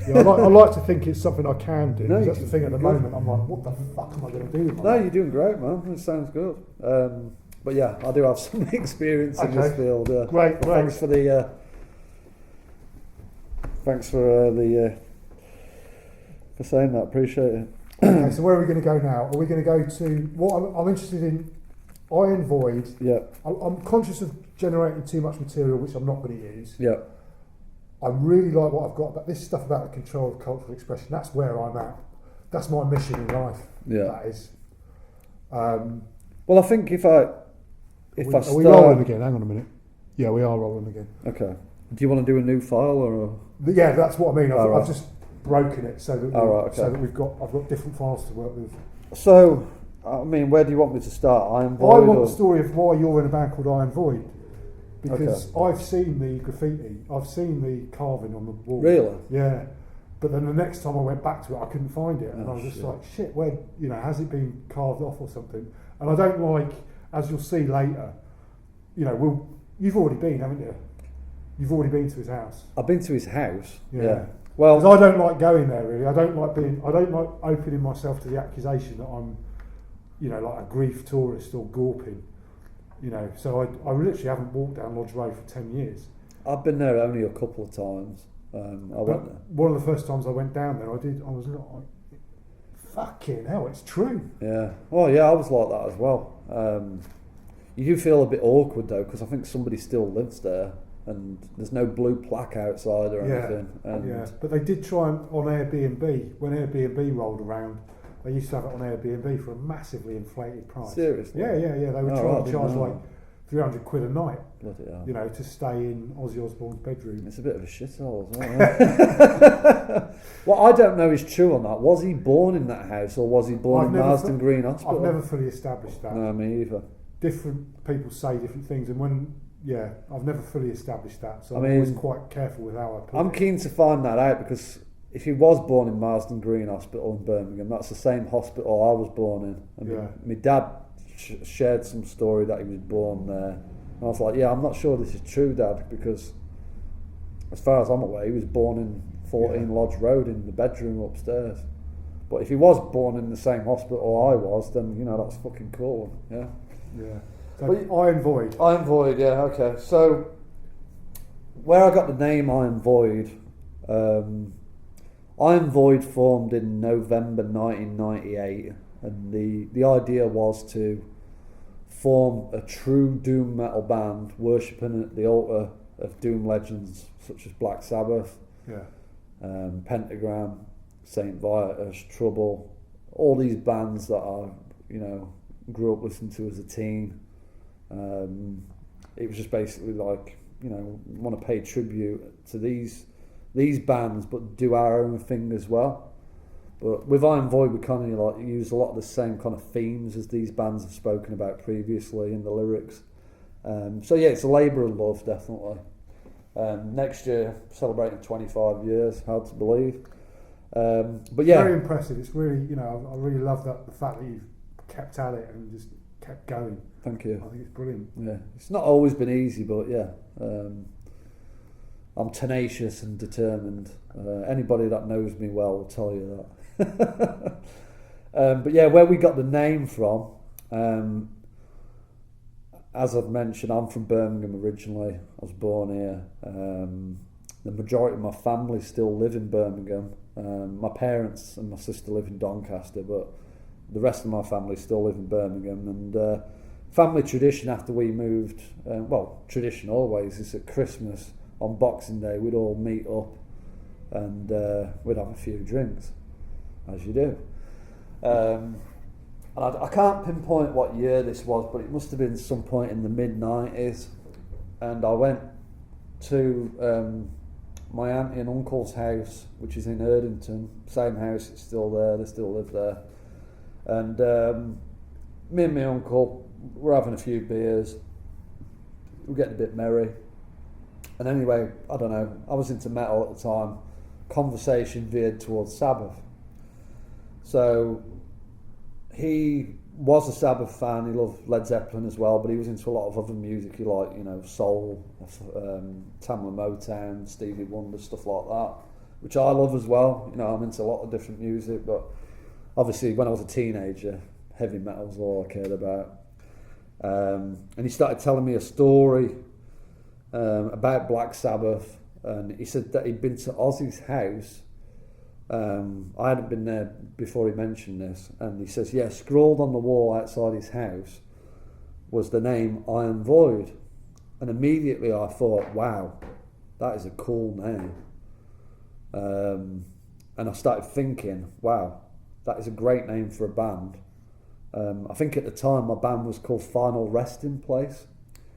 Yeah, I like to think it's something I can do. No, That's the thing at the good. moment. I'm like, what the fuck am I going to do with my No, life? you're doing great, man. It sounds good. But yeah, I do have some experience in this field. Great. Thanks for the. For saying that. Appreciate it. Okay, so where are we going to go now? Are we going to go to what I'm interested in? Iron Void. Yeah. I'm conscious of generating too much material, which I'm not going to use. Yeah. I really like what I've got, but this stuff about the control of cultural expression, that's where I'm at. That's my mission in life. Yeah. That is. Well, I think if I start... Are we rolling again? Hang on a minute. Yeah, we are rolling again. Okay. Do you want to do a new file or? Yeah, that's what I mean. I've right. just broken it so that so that I've got different files to work with. So, I mean, where do you want me to start? Iron Void? I want the story of why you're in a band called Iron Void. Because I've seen the graffiti, I've seen the carving on the wall. Really? Yeah. But then the next time I went back to it, I couldn't find it. And I was just like, shit, where, has it been carved off or something? And I don't like, as you'll see later, you've already been, haven't you? You've already been to his house. I've been to his house. Yeah. Well, because I don't like going there really. I don't like opening myself to the accusation that I'm, like a grief tourist or gawping. So I literally haven't walked down Lodge Road for 10 years. I've been there only a couple of times. I went there. One of the first times I went down there, I was like, fucking hell, it's true. Yeah. Well, yeah, I was like that as well. You do feel a bit awkward though, because I think somebody still lives there, and there's no blue plaque outside or anything. And but they did try on Airbnb. When Airbnb rolled around, they used to have it on Airbnb for a massively inflated price. Seriously? Yeah. They were trying to charge like £300 a night. Bloody hell. To stay in Ozzy Osbourne's bedroom. It's a bit of a shithole as well. What I don't know is true on that. Was he born in that house, or was he born in Marsden Green Hospital? I've never fully established that. No, me either. Different people say different things, and I've never fully established that, so I'm always quite careful with how I put it. I'm keen to find that out, because if he was born in Marsden Green Hospital in Birmingham, that's the same hospital I was born in. And my dad shared some story that he was born there. And I was like, I'm not sure this is true, Dad, because as far as I'm aware, he was born in 14 Lodge Road in the bedroom upstairs. But if he was born in the same hospital I was, then, that's fucking cool. Yeah. Yeah. So Iron Void. Iron Void, yeah, okay. So, where I got the name Iron Void, Iron Void formed in November 1998, and the idea was to form a true doom metal band worshipping at the altar of doom legends such as Black Sabbath, Pentagram, Saint Vitus, Trouble, all these bands that I grew up listening to as a teen. It was just basically like, want to pay tribute to these bands, but do our own thing as well. But with Iron Void, we kind of use a lot of the same kind of themes as these bands have spoken about previously in the lyrics. So yeah, it's a labour of love, definitely. Next year, celebrating 25 years, hard to believe. But yeah, very impressive. It's really, I really love the fact that you've kept at it and just kept going. Thank you. I think it's brilliant. Yeah, it's not always been easy, but yeah, I'm tenacious and determined. Anybody that knows me well will tell you that. But yeah, where we got the name from, as I've mentioned, I'm from Birmingham originally. I was born here. The majority of my family still live in Birmingham. My parents and my sister live in Doncaster, but the rest of my family still live in Birmingham. And family tradition after we moved, tradition always, is at Christmas on Boxing Day we'd all meet up and we'd have a few drinks, as you do. And I can't pinpoint what year this was, but it must have been some point in the mid-90s. And I went to my auntie and uncle's house, which is in Erdington. Same house, it's still there, they still live there. And me and my uncle were having a few beers, we were getting a bit merry. And anyway, I don't know, I was into metal at the time. Conversation veered towards Sabbath. So he was a Sabbath fan, he loved Led Zeppelin as well, but he was into a lot of other music. He liked, soul, Tamla Motown, Stevie Wonder, stuff like that. which I love as well. You know, I'm into a lot of different music, but obviously when I was a teenager, heavy metal was all I cared about. And he started telling me a story about Black Sabbath, and he said that he'd been to Ozzy's house. I hadn't been there before he mentioned this, and he says, yeah, scrawled on the wall outside his house was the name Iron Void. And immediately I thought, wow, that is a cool name. And I started thinking, wow, that is a great name for a band. I think at the time my band was called Final Resting Place,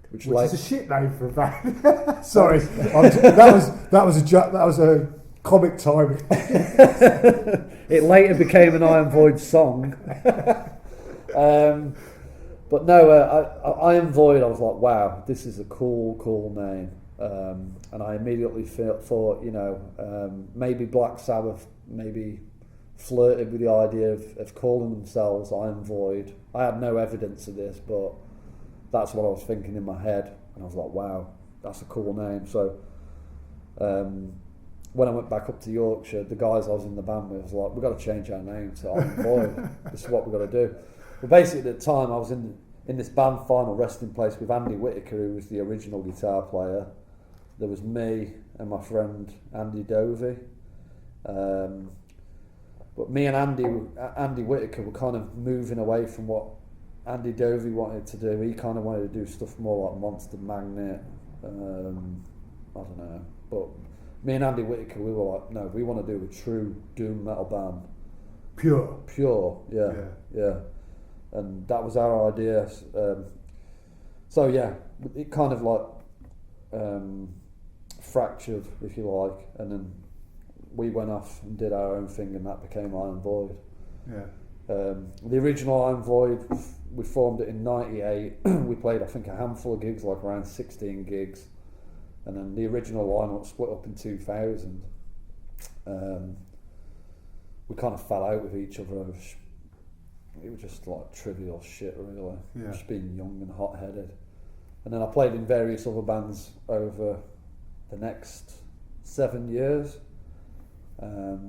which is a shit name for a band. Sorry, that was a comic timing. It later became an Iron Void song. But no, Iron Void, I was like, wow, this is a cool name. And I immediately thought, you know, maybe Black Sabbath maybe flirted with the idea of calling themselves Iron Void. I had no evidence of this, but that's what I was thinking in my head, and I was like, wow, that's a cool name. So when I went back up to Yorkshire, the guys I was in the band with was like, we've got to change our name to Iron Void. This is what we've got to do. But basically at the time I was in this band Final Resting Place with Andy Whitaker, who was the original guitar player. There was me and my friend Andy Dovey. But me and Andy Whitaker were kind of moving away from what Andy Dovey wanted to do. He kind of wanted to do stuff more like Monster Magnet. I don't know. But me and Andy Whitaker, we were like, no, we want to do a true doom metal band. Pure, yeah. And that was our idea. So yeah, it kind of like fractured, if you like, and then we went off and did our own thing, and that became Iron Void. Yeah. The original Iron Void, we formed it in '98. We played, I think, a handful of gigs, like around 16 gigs, and then the original lineup split up in 2000. We kind of fell out with each other. It was just like trivial shit, really. Yeah. Just being young and hot-headed. And then I played in various other bands over the next 7 years. I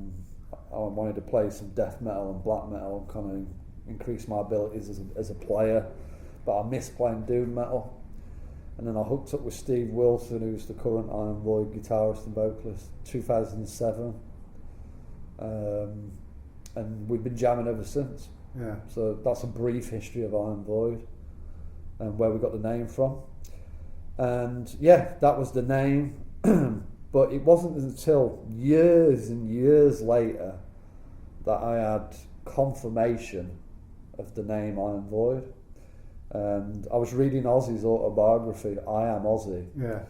wanted to play some death metal and black metal and kind of increase my abilities as a player, but I missed playing doom metal. And then I hooked up with Steve Wilson, who's the current Iron Void guitarist and vocalist, 2007, and we've been jamming ever since. Yeah. So that's a brief history of Iron Void and where we got the name from. And yeah, that was the name. But it wasn't until years and years later that I had confirmation of the name Iron Void. And I was reading Ozzy's autobiography, I Am Ozzy. Yeah.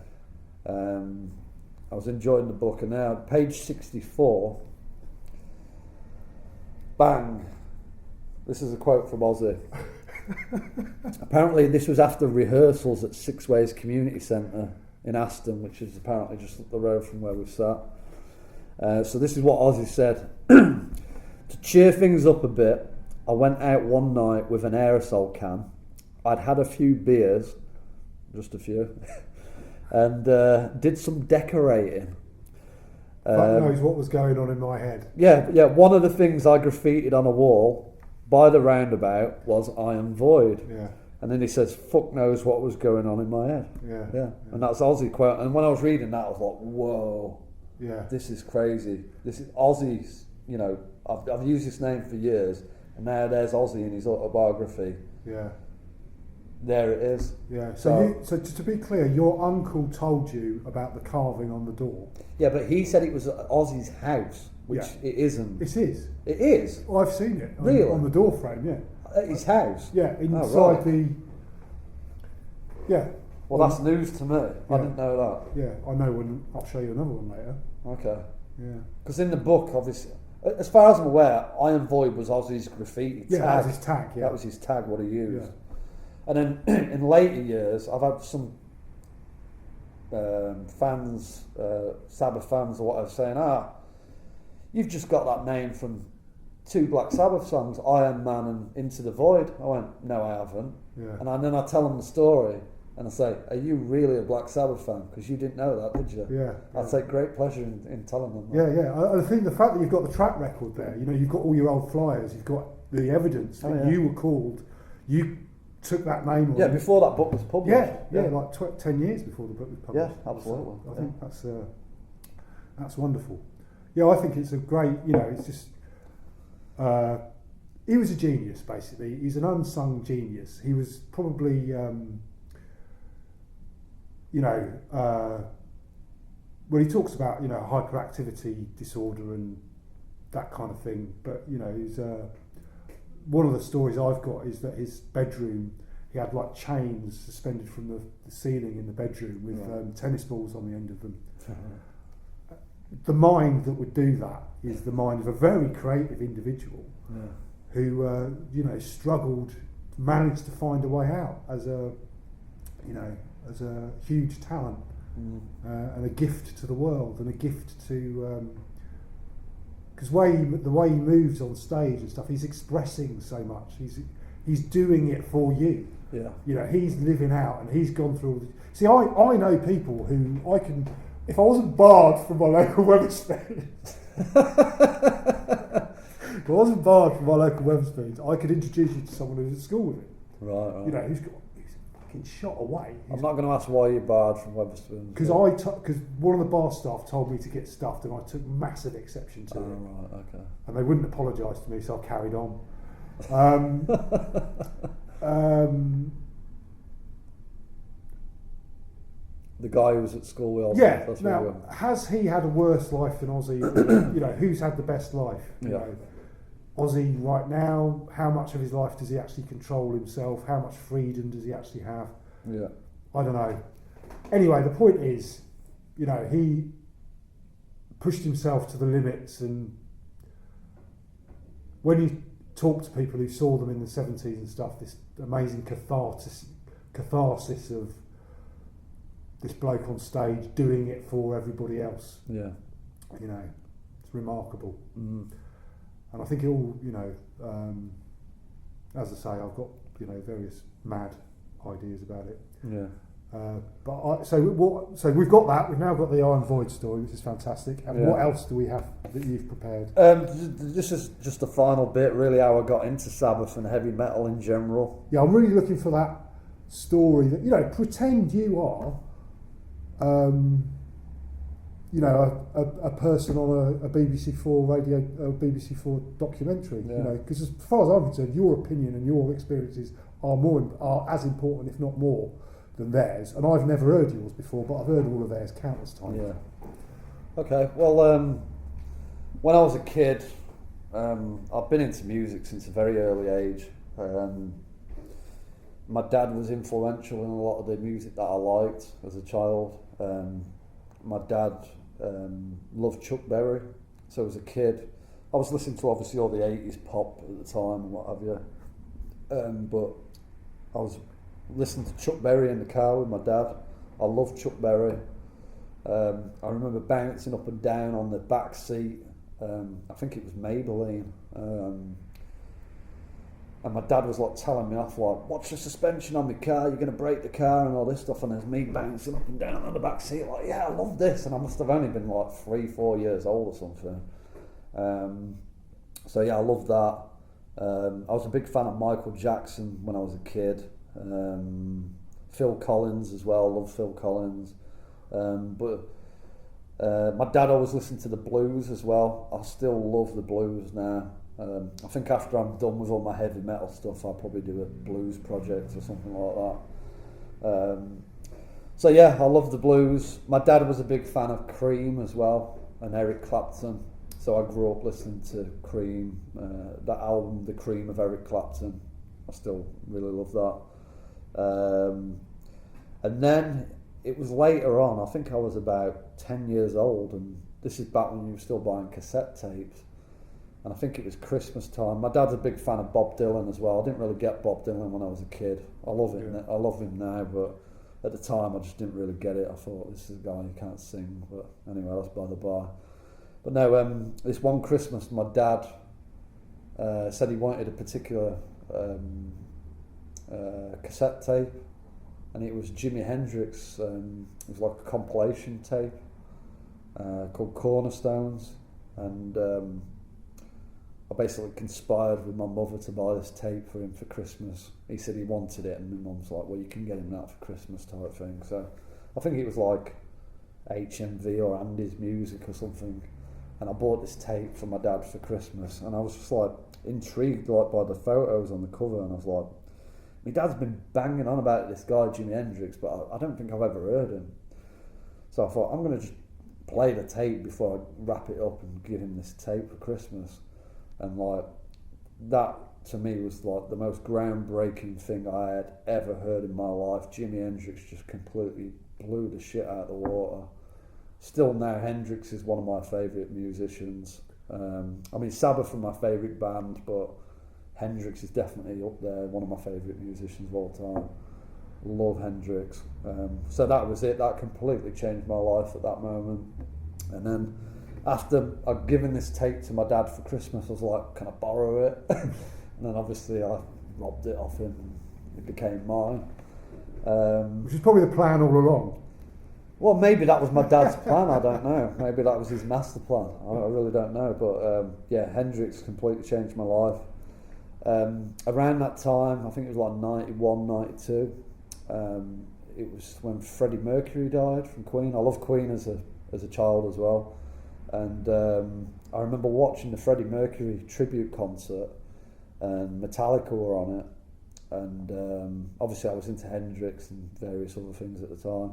I was enjoying the book, and now page 64, bang, this is a quote from Ozzy. Apparently this was after rehearsals at Six Ways Community Centre in Aston, which is apparently just up the road from where we sat. So this is what Ozzy said. To cheer things up a bit, I went out one night with an aerosol can. I'd had a few beers, just a few, and did some decorating. God knows what was going on in my head. Yeah. One of the things I graffitied on a wall by the roundabout was Iron Void. Yeah. And then he says, fuck knows what was going on in my head. Yeah. And that's Ozzy quote. And when I was reading that, I was like, whoa. Yeah. This is crazy. This is Ozzy's, you know, I've used this name for years, and now there's Ozzy in his autobiography. Yeah. There it is. Yeah. So to be clear, your uncle told you about the carving on the door. Yeah, but he said it was Ozzy's house, which it isn't. It is. It is. Well, I've seen it Really? on the door frame. Yeah. At his house. Yeah, inside right. the. Yeah. Well, that's news to me. Yeah. I didn't know that. Yeah, I know when. I'll show you another one later. Okay. Yeah. Because in the book, obviously, as far as I'm aware, Iron Void was Ozzy's graffiti tag. Yeah, that was his tag. Yeah. That was his tag, what he used. Yeah. And then in later years, I've had some fans, Sabbath fans or whatever, saying, you've just got that name from 2 Black Sabbath songs, Iron Man and Into the Void. I went, no, I haven't. Yeah. And then I tell them the story, and I say, "Are you really a Black Sabbath fan? Because you didn't know that, did you?" Yeah. I take great pleasure in telling them that. Yeah. I think the fact that you've got the track record there, you know, you've got all your old flyers, you've got the evidence that you were called, you took that name on. Yeah, before that book was published. Yeah, like 10 years before the book was published. Yeah, absolutely. So I think that's wonderful. Yeah, I think it's a great, you know, it's just, he was a genius, basically. He's an unsung genius. He was probably, when he talks about, you know, hyperactivity disorder and that kind of thing, but, you know, he's, one of the stories I've got is that his bedroom, he had like chains suspended from the ceiling in the bedroom with tennis balls on the end of them. The mind that would do that is the mind of a very creative individual who, you know, struggled, managed to find a way out as a, you know, as a huge talent and a gift to the world and a gift to, because the way he moves on stage and stuff, he's expressing so much. He's doing it for you. Yeah. You know, he's living out and he's gone through all the... See, I know people who I can... If I wasn't barred from my local Wetherspoons... if I wasn't barred from my local Wetherspoons, I could introduce you to someone who's at school with him. Right. You know, who's fucking shot away. I'm not going to ask why you're barred from Wetherspoons. Because one of the bar staff told me to get stuffed and I took massive exception to it. Right, okay. And they wouldn't apologise to me, so I carried on. The guy who was at school with Ozzy. Yeah. That's Now, has he had a worse life than Ozzy? You know, who's had the best life? You know, Ozzy right now. How much of his life does he actually control himself? How much freedom does he actually have? Yeah. I don't know. Anyway, the point is, you know, he pushed himself to the limits, and when you talk to people who saw them in the 70s and stuff, this amazing catharsis of this bloke on stage doing it for everybody else. Yeah. You know, it's remarkable. Mm. And I think it all, you know, as I say, I've got, you know, various mad ideas about it. Yeah. So we've got that. We've now got the Iron Void story, which is fantastic. And what else do we have that you've prepared? This is just the final bit, really, how I got into Sabbath and heavy metal in general. Yeah, I'm really looking for that story that, you know, pretend you are, you know, a person on a BBC4 radio, a BBC4 documentary. You know, because as far as I'm concerned, your opinion and your experiences are as important, if not more, than theirs. And I've never heard yours before, but I've heard all of theirs countless times. Yeah. Okay. Well, when I was a kid, I've been into music since a very early age. My dad was influential in a lot of the music that I liked as a child. My dad loved Chuck Berry, so as a kid, I was listening to obviously all the 80s pop at the time and what have you. But I was listening to Chuck Berry in the car with my dad. I loved Chuck Berry. I remember bouncing up and down on the back seat. I think it was Maybelline. And my dad was like telling me off, like, watch the suspension on my car, you're going to break the car and all this stuff. And there's me bouncing up and down on the back seat, like, yeah, I love this. And I must have only been like 3-4 years old or something. So yeah, I loved that. I was a big fan of Michael Jackson when I was a kid. Phil Collins as well, loved Phil Collins. But my dad always listened to the blues as well. I still love the blues now. I think after I'm done with all my heavy metal stuff, I'll probably do a blues project or something like that. So yeah, I love the blues. My dad was a big fan of Cream as well, and Eric Clapton. So I grew up listening to Cream, that album, The Cream of Eric Clapton. I still really love that. And then it was later on, I think I was about 10 years old, and this is back when you were still buying cassette tapes. And I think it was Christmas time. My dad's a big fan of Bob Dylan as well. I didn't really get Bob Dylan when I was a kid. I love him. I love him now, but at the time I just didn't really get it. I thought, this is a guy who can't sing. But anyway, that's by the by. But no, this one Christmas, my dad said he wanted a particular cassette tape, and it was Jimi Hendrix. It was like a compilation tape called Cornerstones, and I basically conspired with my mother to buy this tape for him for Christmas. He said he wanted it, and my mum's like, well, you can get him that for Christmas type thing. So I think it was like HMV or Andy's Music or something, and I bought this tape for my dad for Christmas, and I was just like intrigued like by the photos on the cover, and I was like, my dad's been banging on about this guy Jimi Hendrix, but I don't think I've ever heard him. So I thought, I'm going to just play the tape before I wrap it up and give him this tape for Christmas. And like that to me was like the most groundbreaking thing I had ever heard in my life. Jimi Hendrix just completely blew the shit out of the water. Still now, Hendrix is one of my favourite musicians. I mean, Sabbath are my favourite band, but Hendrix is definitely up there, one of my favourite musicians of all time. Love Hendrix. So that was it. That completely changed my life at that moment. And then after I'd given this tape to my dad for Christmas, I was like, can I borrow it? And then obviously I robbed it off him and it became mine. Which is probably the plan all along. Well, maybe that was my dad's plan, I don't know. Maybe that was his master plan. I really don't know. But yeah, Hendrix completely changed my life. Around that time, I think it was like 91, 92, it was when Freddie Mercury died from Queen. I loved Queen as a child as well. And I remember watching the Freddie Mercury tribute concert, and Metallica were on it, and obviously I was into Hendrix and various other things at the time,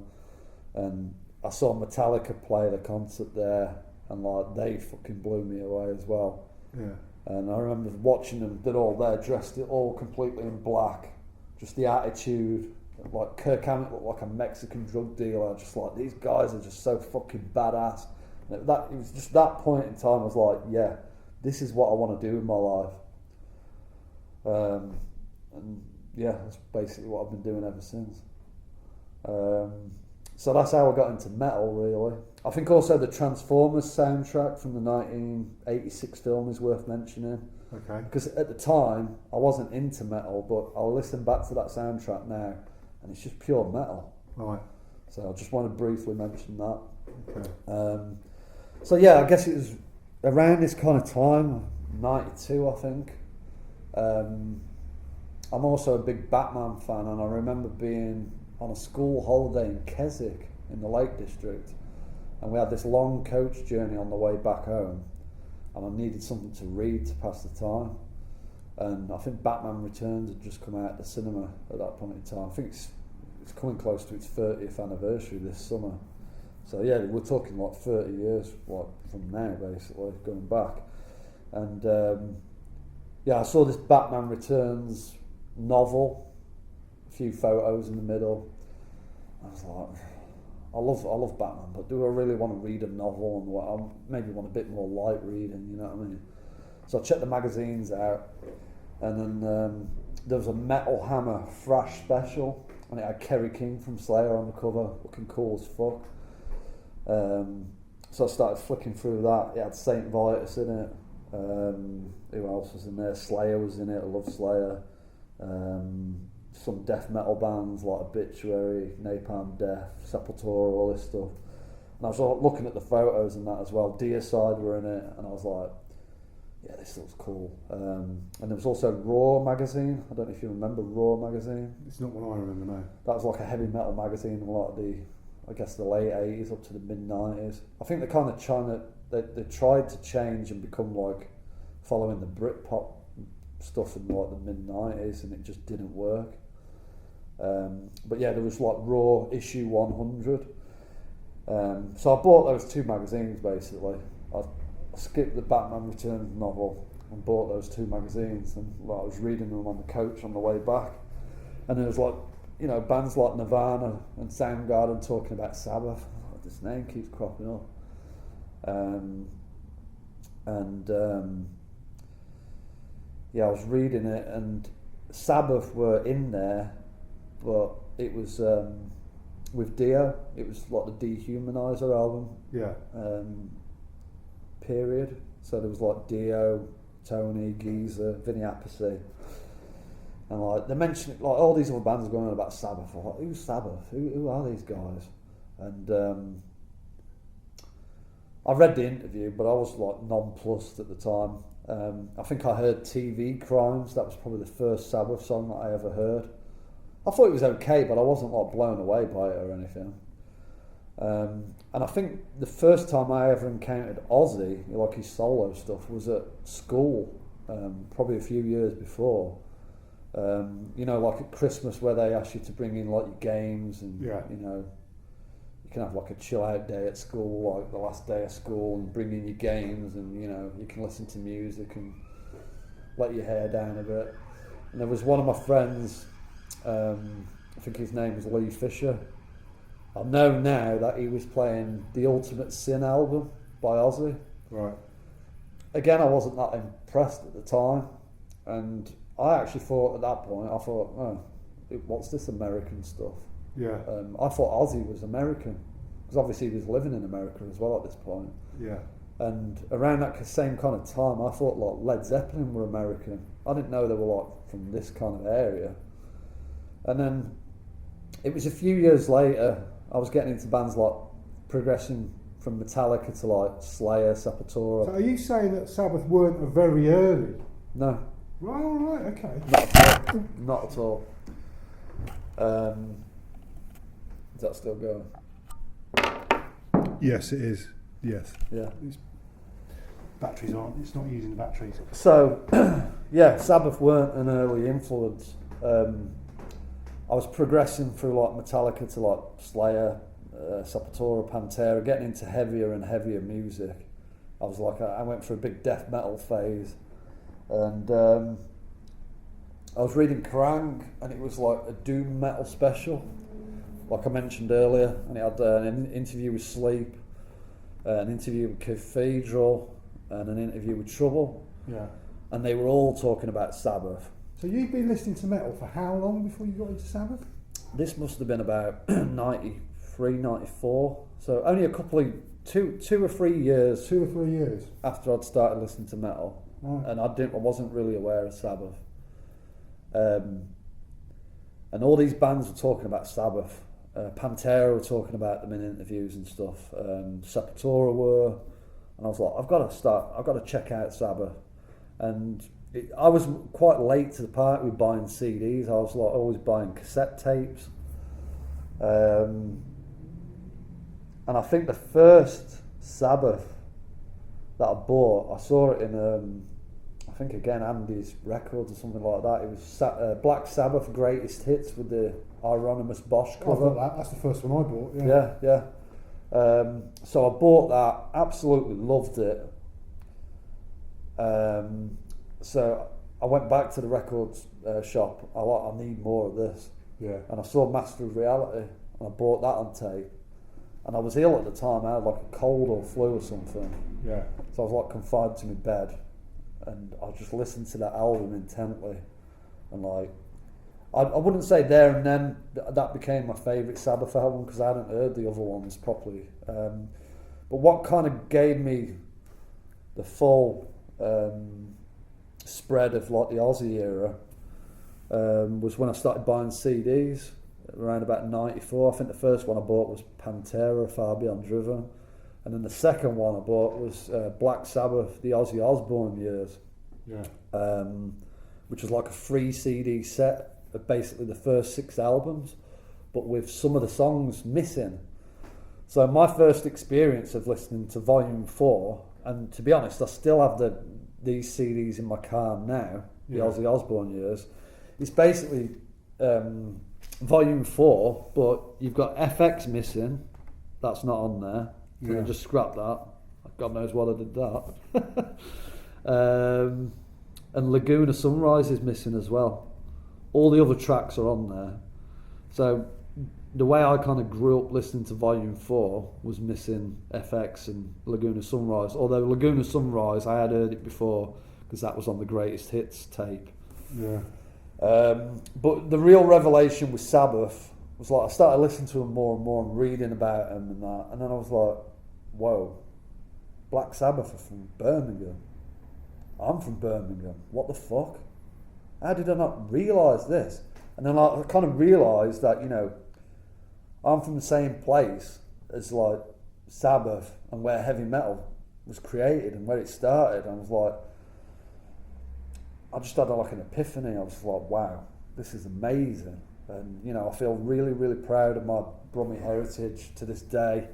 and I saw Metallica play the concert there, and like they fucking blew me away as well. Yeah. And I remember watching them, they're all there dressed all completely in black, just the attitude, like Kirk Hammett looked like a Mexican drug dealer, just like these guys are just so fucking badass. And it was just that point in time I was like, yeah, this is what I want to do in my life. And yeah, that's basically what I've been doing ever since. So that's how I got into metal, really. I think also the Transformers soundtrack from the 1986 film is worth mentioning. Okay. Because at the time, I wasn't into metal, but I'll listen back to that soundtrack now, and it's just pure metal. Right. So I just want to briefly mention that. Okay. So yeah, I guess it was around this kind of time, 92, I think. I'm also a big Batman fan, and I remember being on a school holiday in Keswick in the Lake District, and we had this long coach journey on the way back home, and I needed something to read to pass the time, and I think Batman Returns had just come out at the cinema at that point in time. I think it's coming close to its 30th anniversary this summer. So yeah, we're talking like 30 years like from now, basically, going back. And yeah, I saw this Batman Returns novel, a few photos in the middle. I was like, I love Batman, but do I really want to read a novel? And what I maybe want a bit more light reading, you know what I mean? So I checked the magazines out, and then there was a Metal Hammer Thrash special, and it had Kerry King from Slayer on the cover, looking cool as fuck. So I started flicking through that. It had Saint Vitus in it. Who else was in there? Slayer was in it. I love Slayer. Some death metal bands like Obituary, Napalm Death, Sepultura, all this stuff. And I was looking at the photos and that as well. Deicide were in it, and I was like, yeah, this looks cool. And there was also Raw magazine. I don't know if you remember Raw magazine. It's not one I remember, no. That was like a heavy metal magazine in a lot of I guess the late 80s up to the mid 90s. I think they kind of they tried to change and become like following the Britpop stuff in like the mid 90s, and it just didn't work. But yeah, there was like Raw issue 100. So I bought those two magazines basically. I skipped the Batman Returns novel and bought those two magazines, and like, I was reading them on the coach on the way back, and there was like, you know, bands like Nirvana and Soundgarden talking about Sabbath. Oh, this name keeps cropping up. Yeah, I was reading it, and Sabbath were in there, but it was with Dio. It was like the Dehumanizer album. Yeah. Period. So there was like Dio, Tony, Geezer, Vinny Appice. And like they mentioned, like all these other bands are going on about Sabbath. I'm like, who's Sabbath? Who are these guys? And I read the interview, but I was like nonplussed at the time. I think I heard TV Crimes. That was probably the first Sabbath song that I ever heard. I thought it was okay, but I wasn't like blown away by it or anything. And I think the first time I ever encountered Ozzy, like his solo stuff, was at school, probably a few years before. You know, like at Christmas where they ask you to bring in like your games and you know, you can have like a chill out day at school, like the last day of school, and bring in your games, and you know, you can listen to music and let your hair down a bit. And there was one of my friends, I think his name was Lee Fisher. I know now that he was playing the Ultimate Sin album by Ozzy. Right. Again, I wasn't that impressed at the time, and I actually thought at that point, what's this American stuff? Yeah. I thought Ozzy was American, because obviously he was living in America as well at this point. Yeah. And around that same kind of time, I thought like Led Zeppelin were American. I didn't know they were like from this kind of area. And then it was a few years later, I was getting into bands like progressing from Metallica to like Slayer, Sepultura. So are you saying that Sabbath weren't a very early? No. Right, okay. Not at all. Is that still going? Yes, it is. Yes. Yeah. Batteries aren't. It's not using the batteries. So, yeah, Sabbath weren't an early influence. I was progressing through like Metallica to like Slayer, Sepultura, Pantera, getting into heavier and heavier music. I was like, I went through a big death metal phase, and I was reading Kerrang, and it was like a doom metal special, like I mentioned earlier, and it had an interview with Sleep, an interview with Cathedral, and an interview with Trouble. Yeah. And they were all talking about Sabbath. So you've been listening to metal for how long before you got into Sabbath? This must have been about 93, 94. So only a couple of two or three years. 2 or 3 years after I'd started listening to metal, right. And I wasn't really aware of Sabbath. And all these bands were talking about Sabbath. Pantera were talking about them in interviews and stuff. Sepultura were, and I was like, I've got to check out Sabbath. And I was quite late to the party with buying CDs. I was like always buying cassette tapes. And I think the first Sabbath that I bought, I saw it in, I think again Andy's Records or something like that. It was Black Sabbath Greatest Hits with the Hieronymus Bosch cover. I thought that's the first one I bought. Yeah. So I bought that, absolutely loved it. So I went back to the records shop. I need more of this. Yeah. And I saw Master of Reality, and I bought that on tape. And I was ill at the time. I had like a cold or flu or something. Yeah. So I was like confined to my bed, and I just listened to that album intently, and like I wouldn't say there and then that became my favourite Sabbath album, because I hadn't heard the other ones properly. But what kind of gave me the full spread of like the Aussie era was when I started buying CDs around about 94. I think the first one I bought was Pantera, Far Beyond Driven, and then the second one I bought was Black Sabbath, the Ozzy Osbourne years. Yeah. Which was like a 3 CD set of basically the first 6 albums, but with some of the songs missing. So my first experience of listening to Volume 4, and to be honest, I still have these CDs in my car now, the Ozzy Osbourne years, it's basically Volume 4, but you've got FX missing, that's not on there, so I just scrapped that, God knows what I did that. And Laguna Sunrise is missing as well. All the other tracks are on there. So the way I kind of grew up listening to Volume 4 was missing FX and Laguna Sunrise. Although Laguna Sunrise, I had heard it before because that was on the Greatest Hits tape. Yeah. But the real revelation with Sabbath was like I started listening to them more and more and reading about them and that. And then I was like, whoa, Black Sabbath are from Birmingham. I'm from Birmingham. What the fuck? how did I not realise this? And then I kind of realised that, you know, I'm from the same place as like Sabbath and where heavy metal was created and where it started. And I was like, I just had like an epiphany. I was like, wow, this is amazing. And, you know, I feel really, really proud of my Brummie heritage to this day.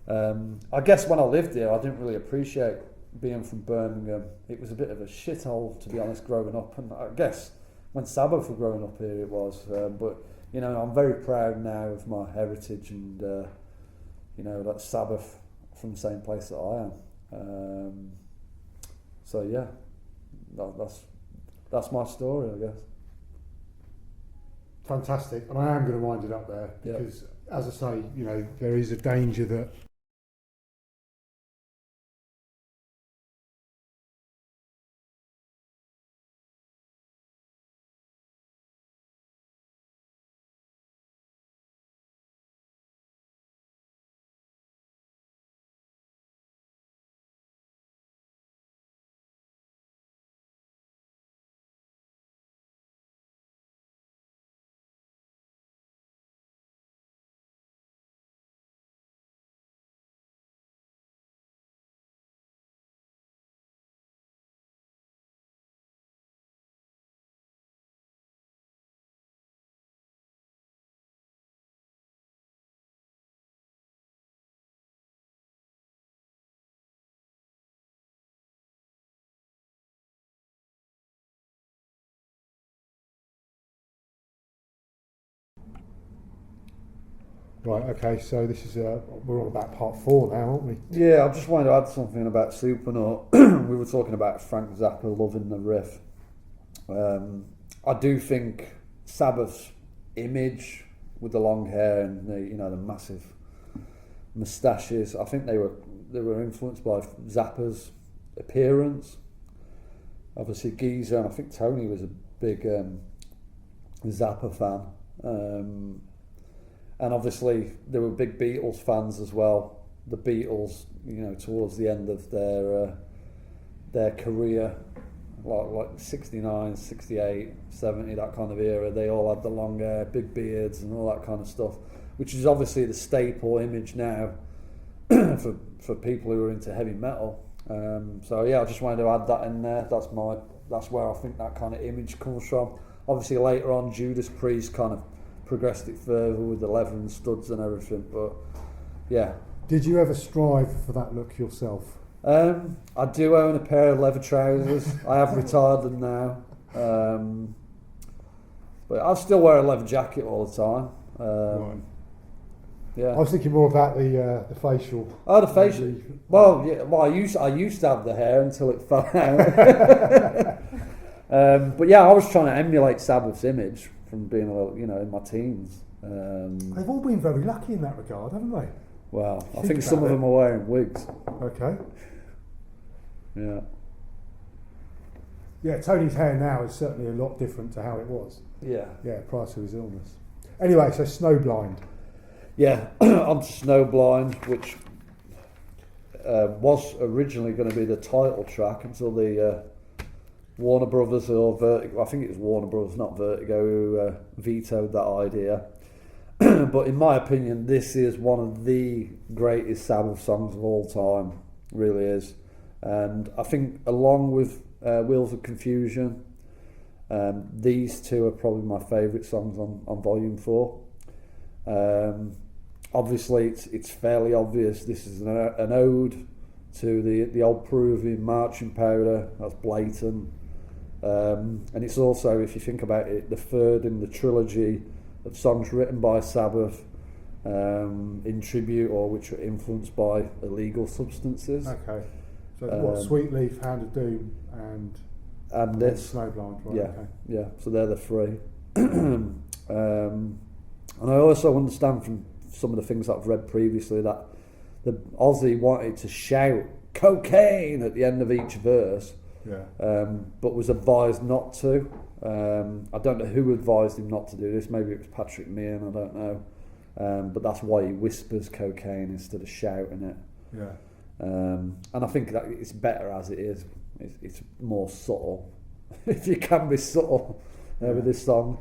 I guess when I lived here, I didn't really appreciate being from Birmingham. It was a bit of a shithole, to be honest, growing up. And I guess when Sabbath were growing up here, it was. But, you know, I'm very proud now of my heritage and, you know, that Sabbath from the same place that I am. So, yeah, that's my story, I guess. Fantastic. And I am going to wind it up there because, as I say, you know, there is a danger that right, okay, so this is we're on about part 4 now, aren't we? Yeah, I just wanted to add something about Supernut. We were talking about Frank Zappa loving the riff. I do think Sabbath's image with the long hair and the, you know, the massive moustaches, I think they were influenced by Zappa's appearance. Obviously Geezer, and I think Tony was a big Zappa fan. And obviously there were big Beatles fans as well. The Beatles, you know, towards the end of their career, like 69, 68, 70, that kind of era, they all had the long hair, big beards and all that kind of stuff, which is obviously the staple image now for people who are into heavy metal. So yeah, I just wanted to add that in there. That's where I think that kind of image comes from. Obviously later on Judas Priest kind of progressed it further with the leather and studs and everything, but yeah. Did you ever strive for that look yourself? I do own a pair of leather trousers. I have retired them now, but I still wear a leather jacket all the time. Right. Yeah. I was thinking more about the facial. Oh, the facial. Well, yeah. Well, I used to have the hair until it fell out. But yeah, I was trying to emulate Sabbath's image from being in my teens. They've all been very lucky in that regard, haven't they? Well, I think some of them are wearing wigs. Okay. Yeah. Yeah, Tony's hair now is certainly a lot different to how it was. Yeah. Yeah, prior to his illness. Anyway, so Snowblind. Yeah, I'm Snowblind, which was originally going to be the title track until the Warner Brothers or Vertigo, I think it was Warner Brothers, not Vertigo, who vetoed that idea. But in my opinion, this is one of the greatest Sabbath songs of all time, really is. And I think along with Wheels of Confusion, these two are probably my favourite songs on Volume 4. Obviously, it's fairly obvious this is an ode to the old Peruvian marching powder. That's blatant. And it's also, if you think about it, the third in the trilogy of songs written by Sabbath in tribute or which were influenced by illegal substances. Okay. So what, Sweet Leaf, Hand of Doom and this. Snowblind, right? Yeah, okay. yeah. So they're the three. And I also understand from some of the things that I've read previously that the Ozzy wanted to shout cocaine at the end of each verse, but was advised not to. I don't know who advised him not to do this. Maybe it was Patrick Meehan, I don't know. But that's why he whispers cocaine instead of shouting it. Yeah. And I think that it's better as it is. It's more subtle. if you can be subtle with this song.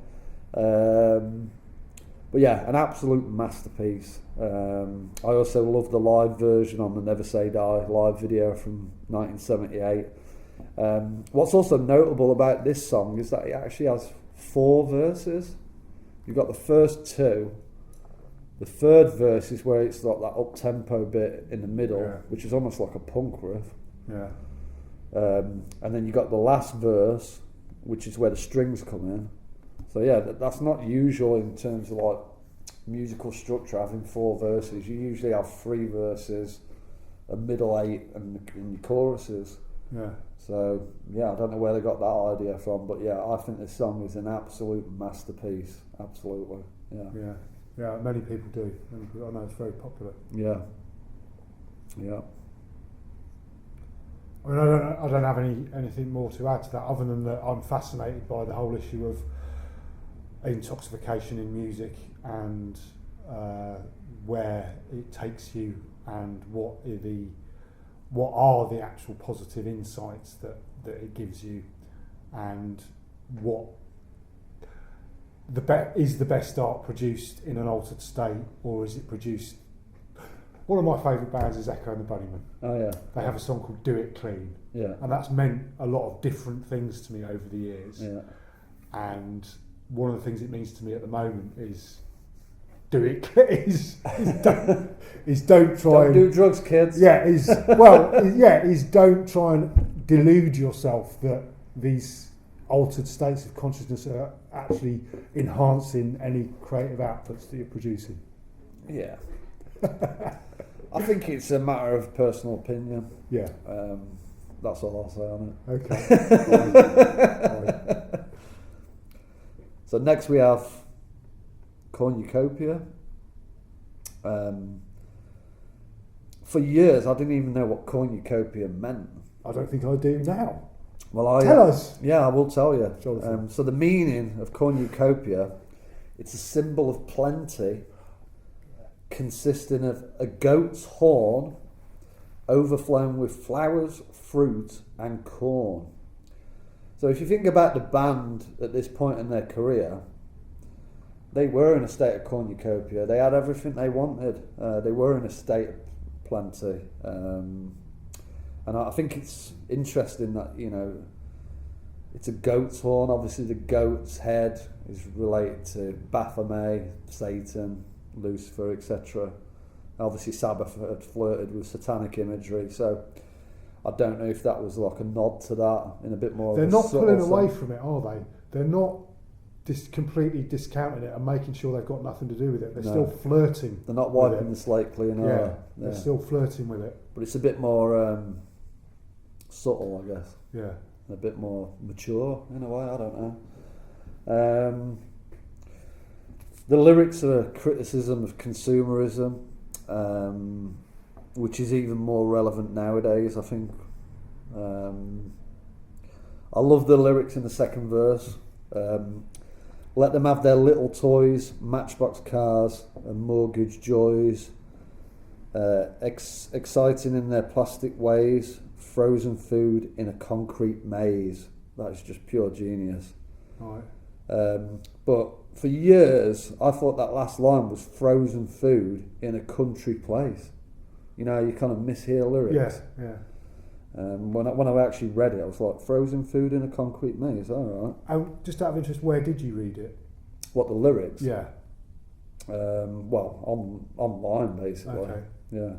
But yeah, an absolute masterpiece. I also love the live version on the Never Say Die live video from 1978. What's also notable about this song is that it actually has 4 verses. You've got the first 2. The third verse is where it's got that up-tempo bit in the middle, which is almost like a punk riff. Yeah. And then you got the last verse, which is where the strings come in. So yeah, that's not usual in terms of like musical structure, having 4 verses. You usually have 3 verses, a middle 8, and your choruses. Yeah. So yeah, I don't know where they got that idea from, but yeah, I think this song is an absolute masterpiece. Absolutely. Yeah. Yeah. Yeah. Many people do. I know it's very popular. Yeah. Yeah. I mean, I don't have anything more to add to that, other than that I'm fascinated by the whole issue of intoxication in music and where it takes you, and what are the actual positive insights that it gives you, and what is the best art produced in an altered state, or is it produced? One of my favourite bands is Echo and the Bunnymen. Oh yeah. They have a song called Do It Clean. Yeah. And that's meant a lot of different things to me over the years. Yeah. And one of the things it means to me at the moment is do it don't try Don't do drugs, kids. Yeah, don't try and delude yourself that these altered states of consciousness are actually enhancing any creative outputs that you're producing. Yeah. I think it's a matter of personal opinion. Yeah. That's all I'll say on it. Okay. Right. So next we have Cornucopia. For years I didn't even know what cornucopia meant. I don't think I do now. Well, Tell us. Yeah, I will tell you. Jonathan. So the meaning of cornucopia, it's a symbol of plenty, consisting of a goat's horn overflowing with flowers, fruit and corn. So if you think about the band at this point in their career, they were in a state of cornucopia. They had everything they wanted. They were in a state of plenty. And I think it's interesting that, you know, it's a goat's horn. Obviously the goat's head is related to Baphomet, Satan, Lucifer, etc. Obviously Sabbath had flirted with satanic imagery, so I don't know if that was like a nod to that in a bit more. They're of a not pulling subtle away sense. from it, are they? They're not completely discounting it and making sure they've got nothing to do with it. They're still flirting. They're not wiping the slate clean. Yeah, they're still flirting with it. But it's a bit more subtle, I guess. Yeah. A bit more mature in a way. I don't know. The lyrics are a criticism of consumerism, which is even more relevant nowadays, I think. I love the lyrics in the second verse. Let them have their little toys, matchbox cars and mortgage joys, exciting in their plastic ways, frozen food in a concrete maze. That is just pure genius. Right. But for years, I thought that last line was frozen food in a country place. You know, you kind of mishear lyrics. Yeah. When I actually read it, I was like, frozen food in a concrete maze, all right. Just out of interest, where did you read it? What, the lyrics? Yeah. Well, online, basically. Okay. Yeah.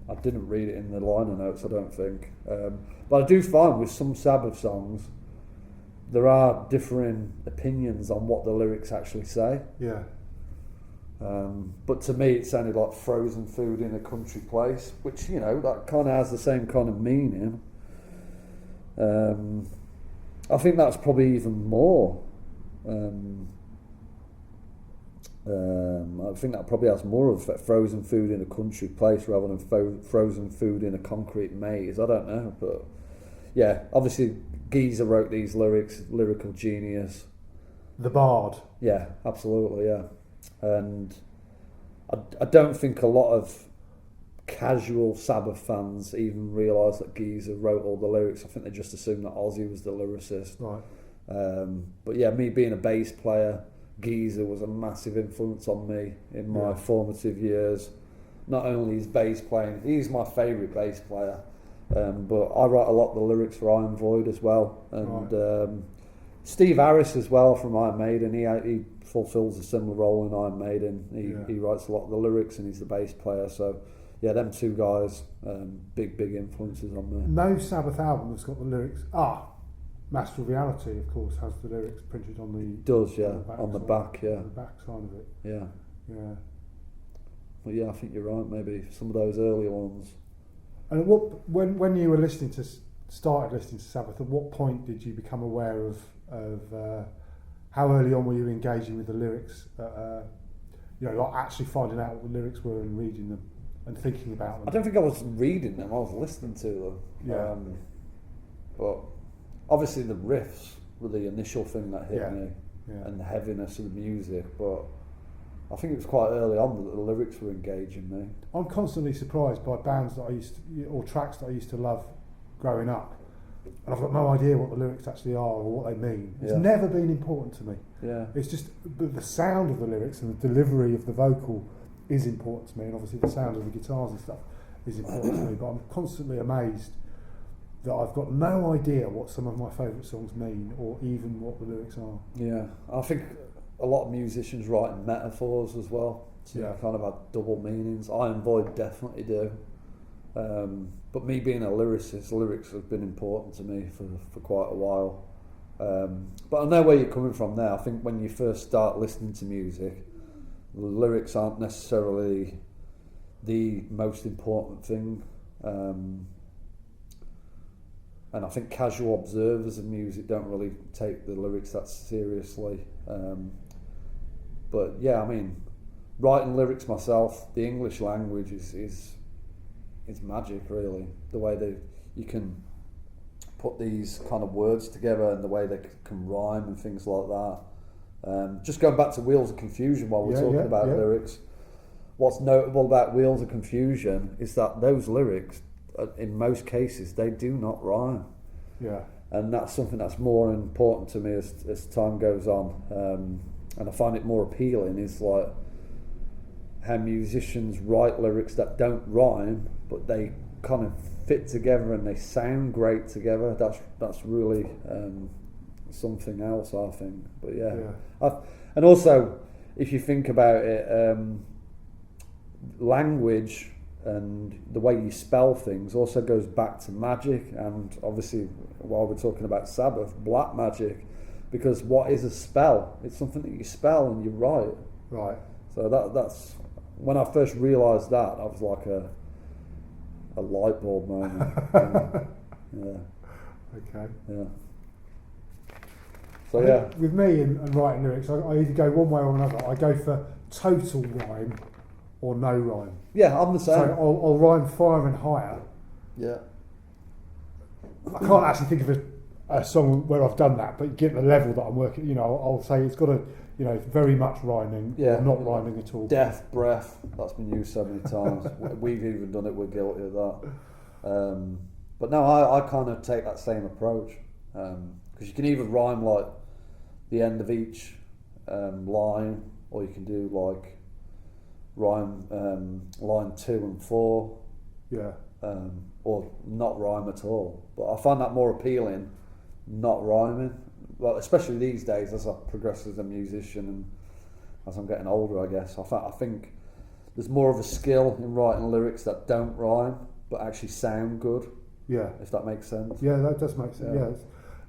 I didn't read it in the liner notes, I don't think. But I do find with some Sabbath songs, there are differing opinions on what the lyrics actually say. Yeah. But to me it sounded like frozen food in a country place, which, you know, that kind of has the same kind of meaning. I think that's probably even more. I think that probably has more of frozen food in a country place rather than frozen food in a concrete maze. I don't know, but yeah, obviously Geezer wrote these lyrics, lyrical genius. The Bard. Yeah, absolutely, yeah. And I don't think a lot of casual Sabbath fans even realise that Geezer wrote all the lyrics. I think they just assumed that Ozzy was the lyricist. Right. But yeah, me being a bass player, Geezer was a massive influence on me in my formative years. Not only his bass playing, he's my favourite bass player, but I write a lot of the lyrics for Iron Void as well, and Steve Harris as well from Iron Maiden. He fulfills a similar role in Iron Maiden. He writes a lot of the lyrics and he's the bass player. So yeah, them two guys, big influences on me. No Sabbath album has got the lyrics. Master of Reality, of course, has the lyrics printed on the. It does, yeah, on the back, yeah. On the back side of it. Yeah. Yeah. Well, yeah, I think you're right. Maybe some of those earlier ones. And when you were started listening to Sabbath, at what point did you become aware of how early on were you engaging with the lyrics? Like actually finding out what the lyrics were and reading them and thinking about them. I don't think I was reading them. I was listening to them. Yeah. But obviously the riffs were the initial thing that hit me, and the heaviness of the music. But I think it was quite early on that the lyrics were engaging me. I'm constantly surprised by bands that I used to, or tracks that I used to love growing up, and I've got no idea what the lyrics actually are or what they mean. It's never been important to me. Yeah. It's just the sound of the lyrics and the delivery of the vocal is important to me, and obviously the sound of the guitars and stuff is important to me. But I'm constantly amazed that I've got no idea what some of my favourite songs mean or even what the lyrics are. Yeah, I think a lot of musicians write in metaphors as well, so kind of have double meanings. Iron Void definitely do. But me being a lyricist, lyrics have been important to me for quite a while. But I know where you're coming from there. I think when you first start listening to music, the lyrics aren't necessarily the most important thing. And I think casual observers of music don't really take the lyrics that seriously. But yeah, I mean, writing lyrics myself, the English language is magic, really. The way that you can put these kind of words together and the way they can rhyme and things like that. Just going back to Wheels of Confusion while we're talking about lyrics, what's notable about Wheels of Confusion is that those lyrics, in most cases, they do not rhyme. Yeah. And that's something that's more important to me as time goes on. And I find it more appealing is like how musicians write lyrics that don't rhyme, but they kind of fit together and they sound great together. That's really something else, I think. But and also, if you think about it, language and the way you spell things also goes back to magic, and obviously while we're talking about Sabbath, black magic, because what is a spell? It's something that you spell and you write. Right. So that's when I first realised that, I was like a light bulb moment. Okay. Yeah. So yeah. With me and writing lyrics, I either go one way or another. I go for total rhyme or no rhyme. Yeah, I'm the same. So I'll rhyme fire and higher. Yeah. I can't actually think of a song where I've done that, but get the level that I'm working, I'll say it's got to, very much rhyming, or not rhyming at all. Death, breath, that's been used so many times. We've even done it, we're guilty of that. But no, I kind of take that same approach, because you can either rhyme like the end of each line, or you can do like rhyme line 2 and 4, or not rhyme at all. But I find that more appealing, not rhyming. Well, especially these days as I progress as a musician and as I'm getting older, I guess. I think there's more of a skill in writing lyrics that don't rhyme but actually sound good. Yeah. If that makes sense. Yeah, that does make sense.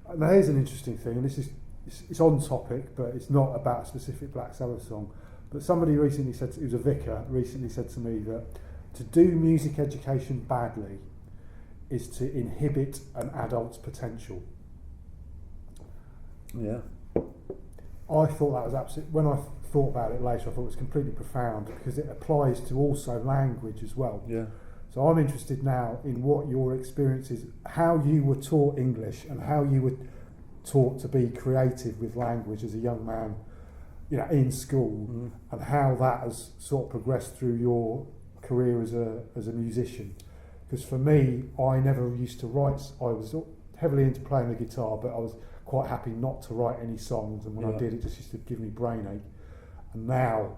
Yeah. Now here's an interesting thing, and it's on topic, but it's not about a specific Black Sabbath song. But somebody recently said, he was a vicar, recently said to me that to do music education badly is to inhibit an adult's potential. Yeah. I thought that was absolutely, when I thought about it later, I thought it was completely profound because it applies to also language as well. Yeah. So I'm interested now in what your experience is, how you were taught English and how you were taught to be creative with language as a young man, in school, and how that has sort of progressed through your career as a musician. Because for me, I never used to write. I was heavily into playing the guitar, but I was quite happy not to write any songs. And when I did, it just used to give me brain ache. And now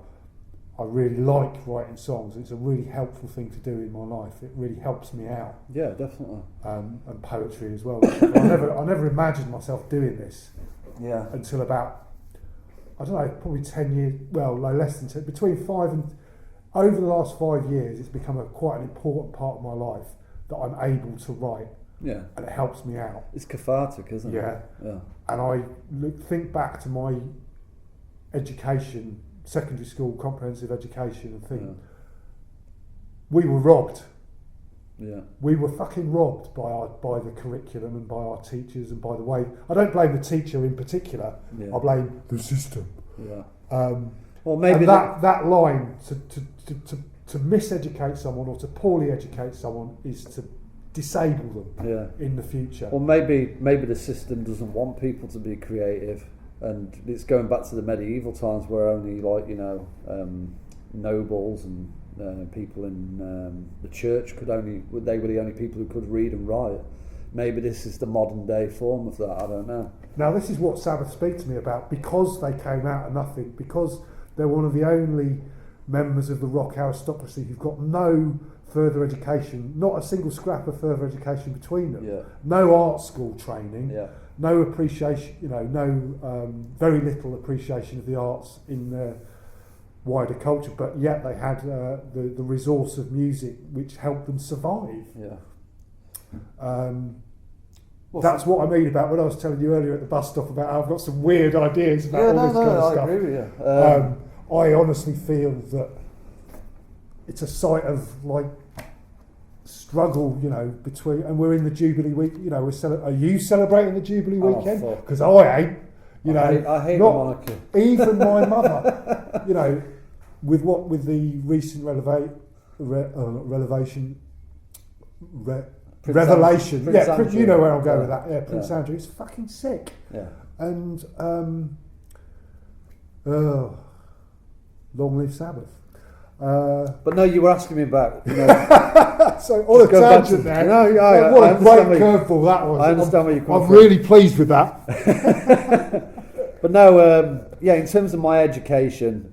I really like writing songs. It's a really helpful thing to do in my life. It really helps me out. Yeah, definitely. And poetry as well. I never imagined myself doing this. Yeah. Until about, I don't know, probably 10 years. Well, no, less than 10. Between 5 and over the last 5 years, it's become quite an important part of my life that I'm able to write. Yeah. And it helps me out. It's cathartic, isn't it? Yeah. And I think back to my education, secondary school comprehensive education, and think we were robbed. Yeah. We were fucking robbed by the curriculum and by our teachers and by the way. I don't blame the teacher in particular. Yeah. I blame the system. Yeah. Well, maybe and that line to miseducate someone or to poorly educate someone is to disable them in the future. Well, maybe the system doesn't want people to be creative, and it's going back to the medieval times where only nobles and people in the church they were the only people who could read and write. Maybe this is the modern day form of that. I don't know. Now this is what Sabbath speak to me about, because they came out of nothing, because they're one of the only members of the rock aristocracy who've got no further education, not a single scrap of further education between them, no art school training, no appreciation, very little appreciation of the arts in their wider culture, but yet they had the resource of music which helped them survive. That's what I mean about when I was telling you earlier at the bus stop about how I've got some weird ideas about all this kind of stuff. I agree with you. I honestly feel that it's a site of struggle, between, and we're in the Jubilee week. Are you celebrating the Jubilee weekend? Because I ain't. I hate the monarchy. Even my mother. With the recent revelation. Prince you know where I'm going with that. Yeah, Prince Andrew. It's fucking sick. Yeah. And long live Sabbath. But no, you were asking me about. So on a tangent there. What a great curveball that was. I understand where you're coming I'm from. really pleased with that. But no, in terms of my education,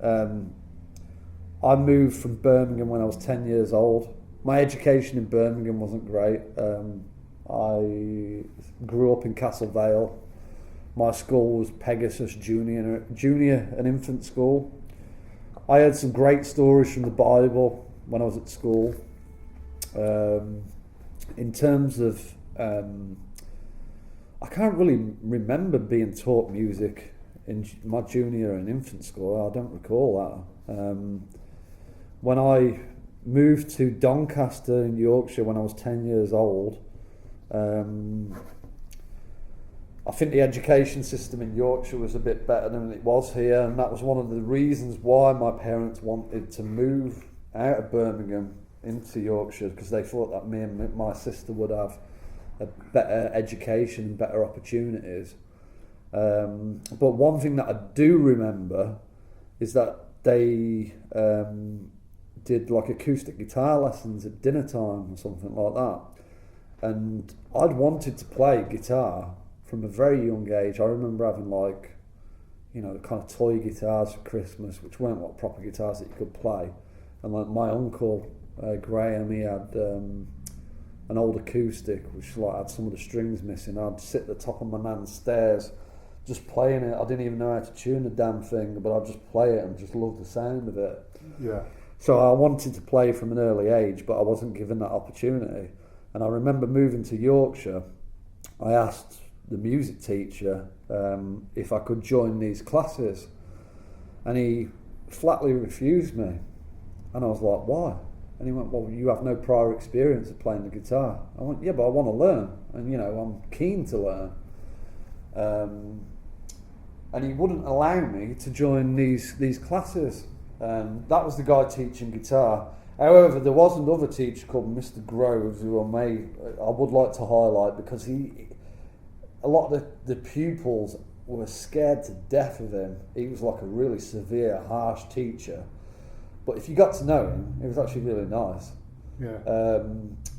I moved from Birmingham when I was 10 years old. My education in Birmingham wasn't great. I grew up in Castle Vale. My school was Pegasus Junior and Infant School. I had some great stories from the Bible when I was at school. In terms of, I can't really remember being taught music in my junior and infant school. I don't recall that. When I moved to Doncaster in Yorkshire when I was 10 years old, I think the education system in Yorkshire was a bit better than it was here, and that was one of the reasons why my parents wanted to move out of Birmingham into Yorkshire, because they thought that me and my sister would have a better education and better opportunities. But one thing that I do remember is that they did acoustic guitar lessons at dinner time or something like that, and I'd wanted to play guitar from a very young age. I remember having kind of toy guitars for Christmas, which weren't proper guitars that you could play. And my uncle Graham, he had an old acoustic which had some of the strings missing. I'd sit at the top of my nan's stairs just playing it. I didn't even know how to tune the damn thing, but I'd just play it and just love the sound of it. Yeah. So I wanted to play from an early age, but I wasn't given that opportunity. And I remember moving to Yorkshire, I asked the music teacher if I could join these classes, and he flatly refused me. And I was like, why? And he went, well, you have no prior experience of playing the guitar. I went, yeah, but I want to learn, and I'm keen to learn. And he wouldn't allow me to join these classes. That was the guy teaching guitar. However, there was another teacher called Mr. Groves, who I would like to highlight, because a lot of the pupils were scared to death of him. He was like a really severe, harsh teacher. But if you got to know him, it was actually really nice. Yeah.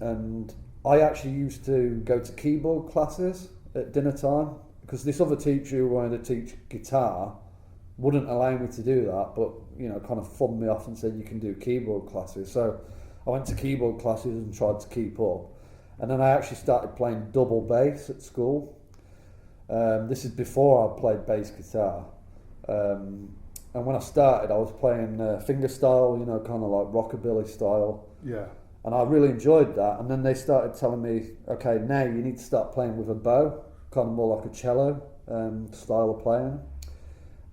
And I actually used to go to keyboard classes at dinner time because this other teacher who wanted to teach guitar wouldn't allow me to do that, but kind of flubbed me off and said you can do keyboard classes. So I went to keyboard classes and tried to keep up, and then I actually started playing double bass at school. This is before I played bass guitar, and when I started, I was playing fingerstyle, kind of like rockabilly style. Yeah. And I really enjoyed that. And then they started telling me, okay, now you need to start playing with a bow, kind of more like a cello style of playing.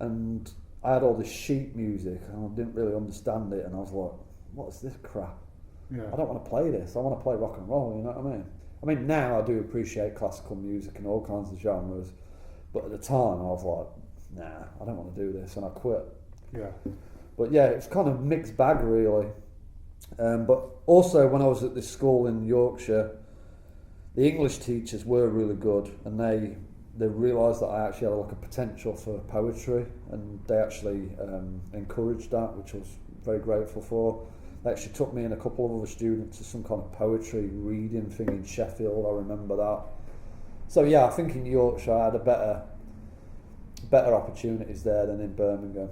And I had all this sheet music, and I didn't really understand it. And I was like, what's this crap? Yeah. I don't want to play this. I want to play rock and roll, you know what I mean? I mean, now I do appreciate classical music and all kinds of genres. But at the time, I was like, nah, I don't want to do this. And I quit. Yeah. But yeah, it's kind of mixed bag, really. But also, when I was at this school in Yorkshire, the English teachers were really good, and they realised that I actually had like a potential for poetry, and they actually encouraged that, which I was very grateful for. They actually took me and a couple of other students to some kind of poetry reading thing in Sheffield. I remember that. So yeah, I think in Yorkshire I had better opportunities there than in Birmingham.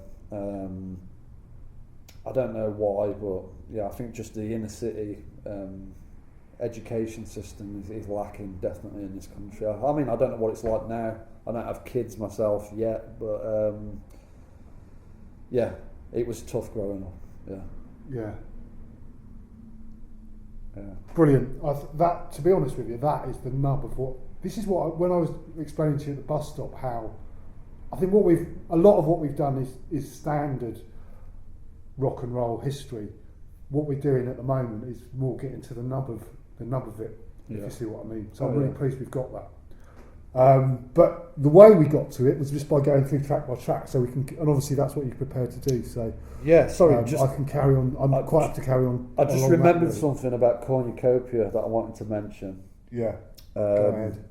I don't know why, but yeah, I think just the inner city education system is lacking definitely in this country. I mean, I don't know what it's like now. I don't have kids myself yet, but yeah, it was tough growing up. Yeah. Yeah. Yeah. Brilliant. That, to be honest with you, that is the nub of what. This is what when I was explaining to you at the bus stop how I think a lot of what we've done is standard rock and roll history. What we're doing at the moment is more getting to the nub of it, if you see what I mean. So I'm really pleased we've got that. But the way we got to it was just by going through track by track, so we can, and obviously that's what you're prepared to do. So yeah, sorry, I can carry on. I'm quite happy to carry on. I just remembered something about cornucopia that I wanted to mention. Yeah, go ahead.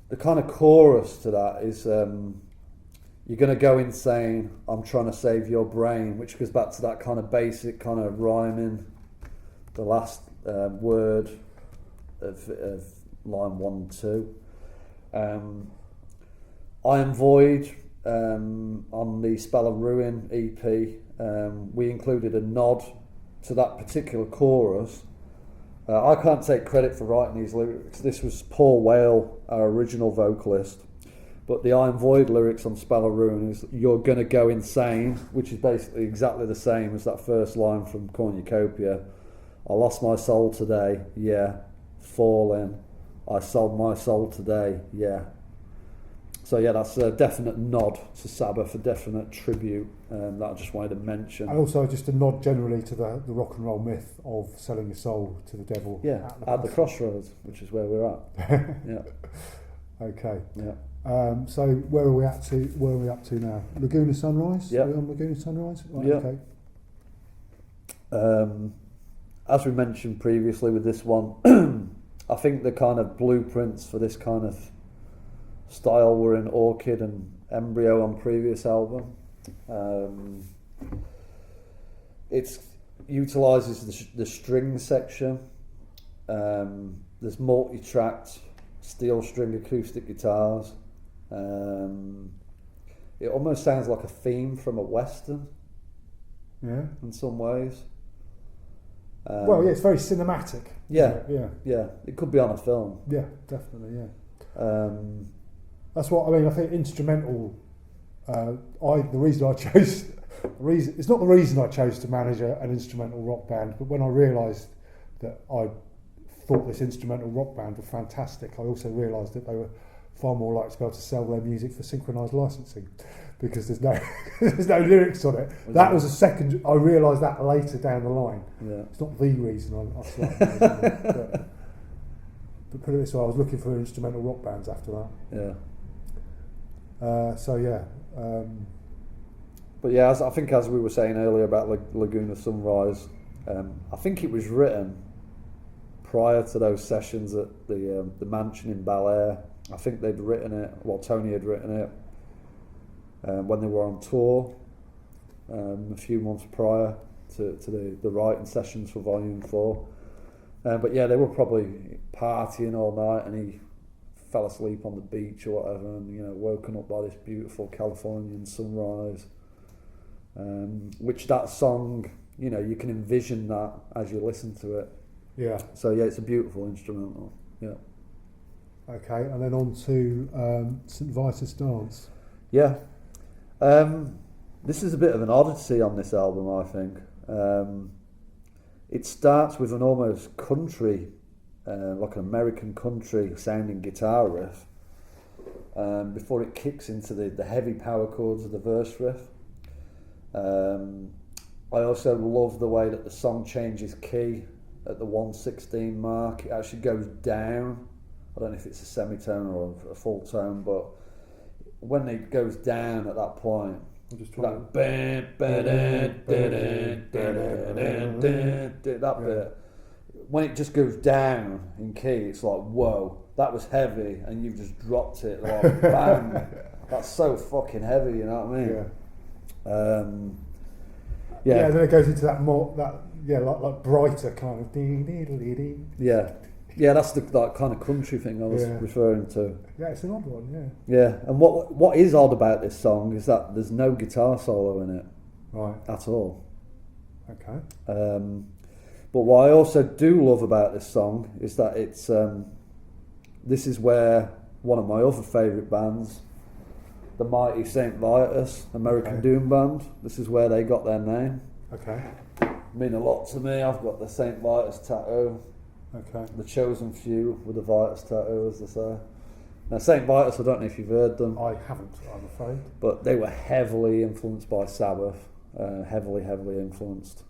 The kind of chorus to that is you're going to go insane, I'm trying to save your brain, which goes back to that kind of basic kind of rhyming, the last word of line 1 and 2. I Am Void on the Spell of Ruin EP, we included a nod to that particular chorus. I can't take credit for writing these lyrics. This was Paul Whale, our original vocalist. But the I Am Void lyrics on Spell of Ruin is "You're gonna go insane," which is basically exactly the same as that first line from Cornucopia. I lost my soul today, yeah. Falling. I sold my soul today, yeah. So yeah, that's a definite nod to Sabbath, a definite tribute that I just wanted to mention. And also just a nod generally to the rock and roll myth of selling your soul to the devil. Yeah, at the crossroads, which is where we're at. Yeah. Okay. Yeah. So where are we at to? Where are we up to now? Laguna Sunrise. Yeah. Are we on Laguna Sunrise? Right, yeah. Okay. As we mentioned previously with this one, I think the kind of blueprints for this kind of style were in Orchid and Embryo on previous album. It utilises the string section. There's multi-tracked steel string acoustic guitars. It almost sounds like a theme from a western. Yeah. In some ways. Well, yeah, it's very cinematic. Yeah, yeah, yeah. It could be on a film. Yeah, definitely. Yeah. That's what I mean. I think instrumental. The reason I chose. It's not the reason I chose to manage an instrumental rock band, but when I realised that I thought this instrumental rock band was fantastic, I also realised that they were far more likely to be able to sell their music for synchronised licensing, because there's no lyrics on it. That was a second. I realised that later down the line. Yeah. It's not the reason I selected it, but put it this way, I was looking for instrumental rock bands after that. Yeah. So yeah. But yeah, I think as we were saying earlier about Laguna Sunrise, I think it was written prior to those sessions at the mansion in Bel Air. I think they'd written it. Well, Tony had written it when they were on tour. a few months prior to the writing sessions for Volume 4. But yeah, they were probably partying all night, and he fell asleep on the beach or whatever, and woken up by this beautiful Californian sunrise. Which that song, you can envision that as you listen to it. Yeah. So yeah, it's a beautiful instrumental. Yeah. Okay, and then on to St Vitus Dance. Yeah. This is a bit of an oddity on this album, I think. It starts with an almost country, like an American country sounding guitar riff, before it kicks into the heavy power chords of the verse riff. I also love the way that the song changes key at the 116 mark. It actually goes down. I don't know if it's a semitone or a full tone, but when it goes down at that point, that bit, when it just goes down in key, it's like, whoa, that was heavy, and you've just dropped it, like, bang. That's so fucking heavy, you know what I mean? Yeah. Then it goes into that more like brighter kind of Yeah, that's that kind of country thing I was referring to. Yeah, it's an odd one. Yeah, and what is odd about this song is that there's no guitar solo in it, right, at all. Okay. But what I also do love about this song is that it's this is where one of my other favourite bands, the mighty St Vitus, American Doom band, this is where they got their name. Okay. Mean a lot to me. I've got the St Vitus tattoo. Okay. The chosen few with the Vitus tattoo, as they say. Now, St Vitus, I don't know if you've heard them. I haven't, I'm afraid. But they were heavily influenced by Sabbath. Heavily influenced.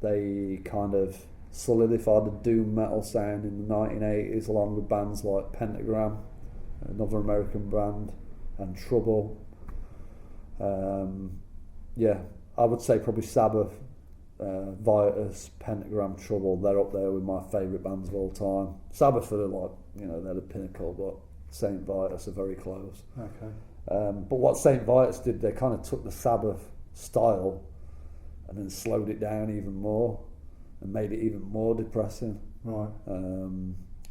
They kind of solidified the doom metal sound in the 1980s, along with bands like Pentagram, another American band, and Trouble. I would say probably Sabbath, Vitus, Pentagram, Trouble, they're up there with my favourite bands of all time. Sabbath are like, they're the pinnacle, but St Vitus are very close. Okay. But what St Vitus did, they kind of took the Sabbath style and then slowed it down even more and made it even more depressing. Right.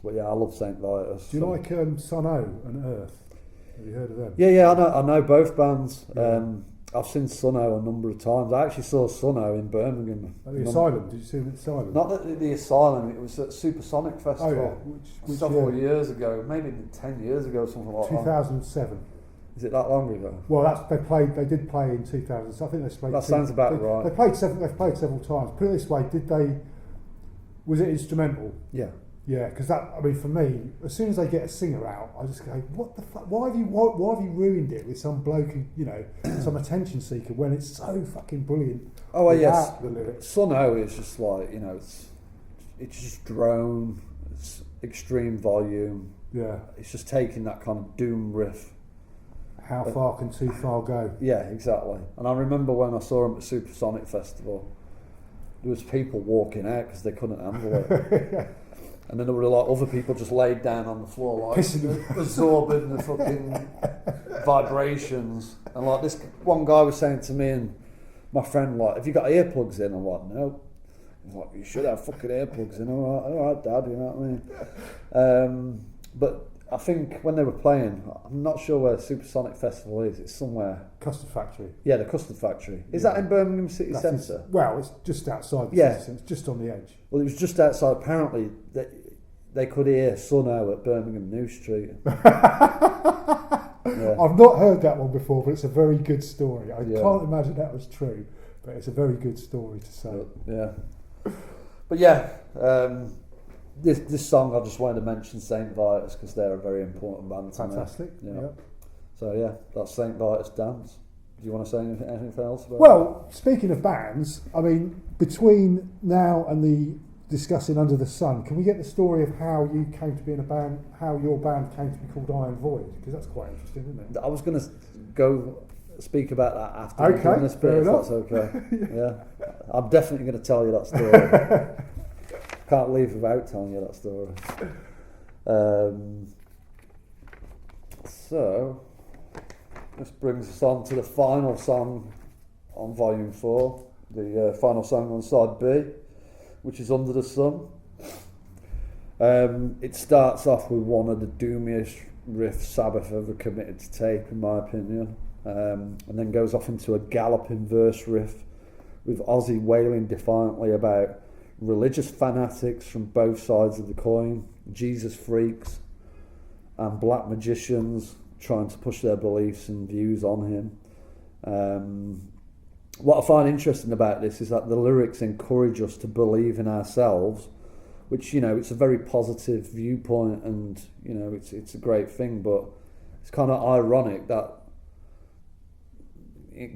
But yeah, I love St Vitus. Do you like Sun O and Earth? Have you heard of them? Yeah, I know both bands. Yeah. I've seen Sun O a number of times. I actually saw Sun O in Birmingham. At the Asylum? Did you see them at the Asylum? Not at the Asylum, it was at Supersonic Festival. Oh, yeah. Several years ago, maybe 10 years ago, something like 2007. that. Is it that long ago? Well, they did play in 2000. So I think they played. That sounds about right. They've played several times. Put it this way, was it instrumental? Yeah. Yeah, because for me, as soon as they get a singer out, I just go, what the fuck? Why have you ruined it with some bloke who, some attention seeker when it's so fucking brilliant? Oh well, yes. The lyrics. Sun O is just like, it's just drone, it's extreme volume. Yeah. It's just taking that kind of doom riff. How far can too far go? Yeah, exactly. And I remember when I saw him at Supersonic Festival, there was people walking out because they couldn't handle it. And then there were like other people just laid down on the floor, like absorbing the fucking vibrations. And like this one guy was saying to me and my friend, like, have you got earplugs in? I'm like, no. He's like, you should have fucking earplugs in. All right, Dad, you know what I mean? But I think when they were playing, I'm not sure where Supersonic Festival is. It's somewhere. Custard Factory. Yeah, the Custard Factory. Is that in Birmingham City Centre? Well, it's just outside the city centre. It's just on the edge. Well, it was just outside. Apparently, they could hear Sun O at Birmingham New Street. Yeah. I've not heard that one before, but it's a very good story. I can't imagine that was true, but it's a very good story to say. But yeah, this song I just wanted to mention St Vitus because they're a very important band to me. Fantastic. Yeah. So yeah, that's St Vitus Dance. Do you want to say anything else about Well, speaking of bands, between now and the discussing Under the Sun, can we get the story of how you came to be in a band, how your band came to be called Iron Void? Because that's quite interesting, isn't it? I was going to go speak about that after we've done this bit, if that's okay. Yeah, I'm definitely going to tell you that story. Can't leave without telling you that story. So this brings us on to the final song on Volume 4, the final song on side B, which is Under the Sun. It starts off with one of the doomiest riffs Sabbath ever committed to tape, in my opinion, and then goes off into a galloping verse riff with Ozzy wailing defiantly about religious fanatics from both sides of the coin, Jesus freaks, and black magicians trying to push their beliefs and views on him. What I find interesting about this is that the lyrics encourage us to believe in ourselves, which, you know, it's a very positive viewpoint, and, you know, it's a great thing, but it's kind of ironic that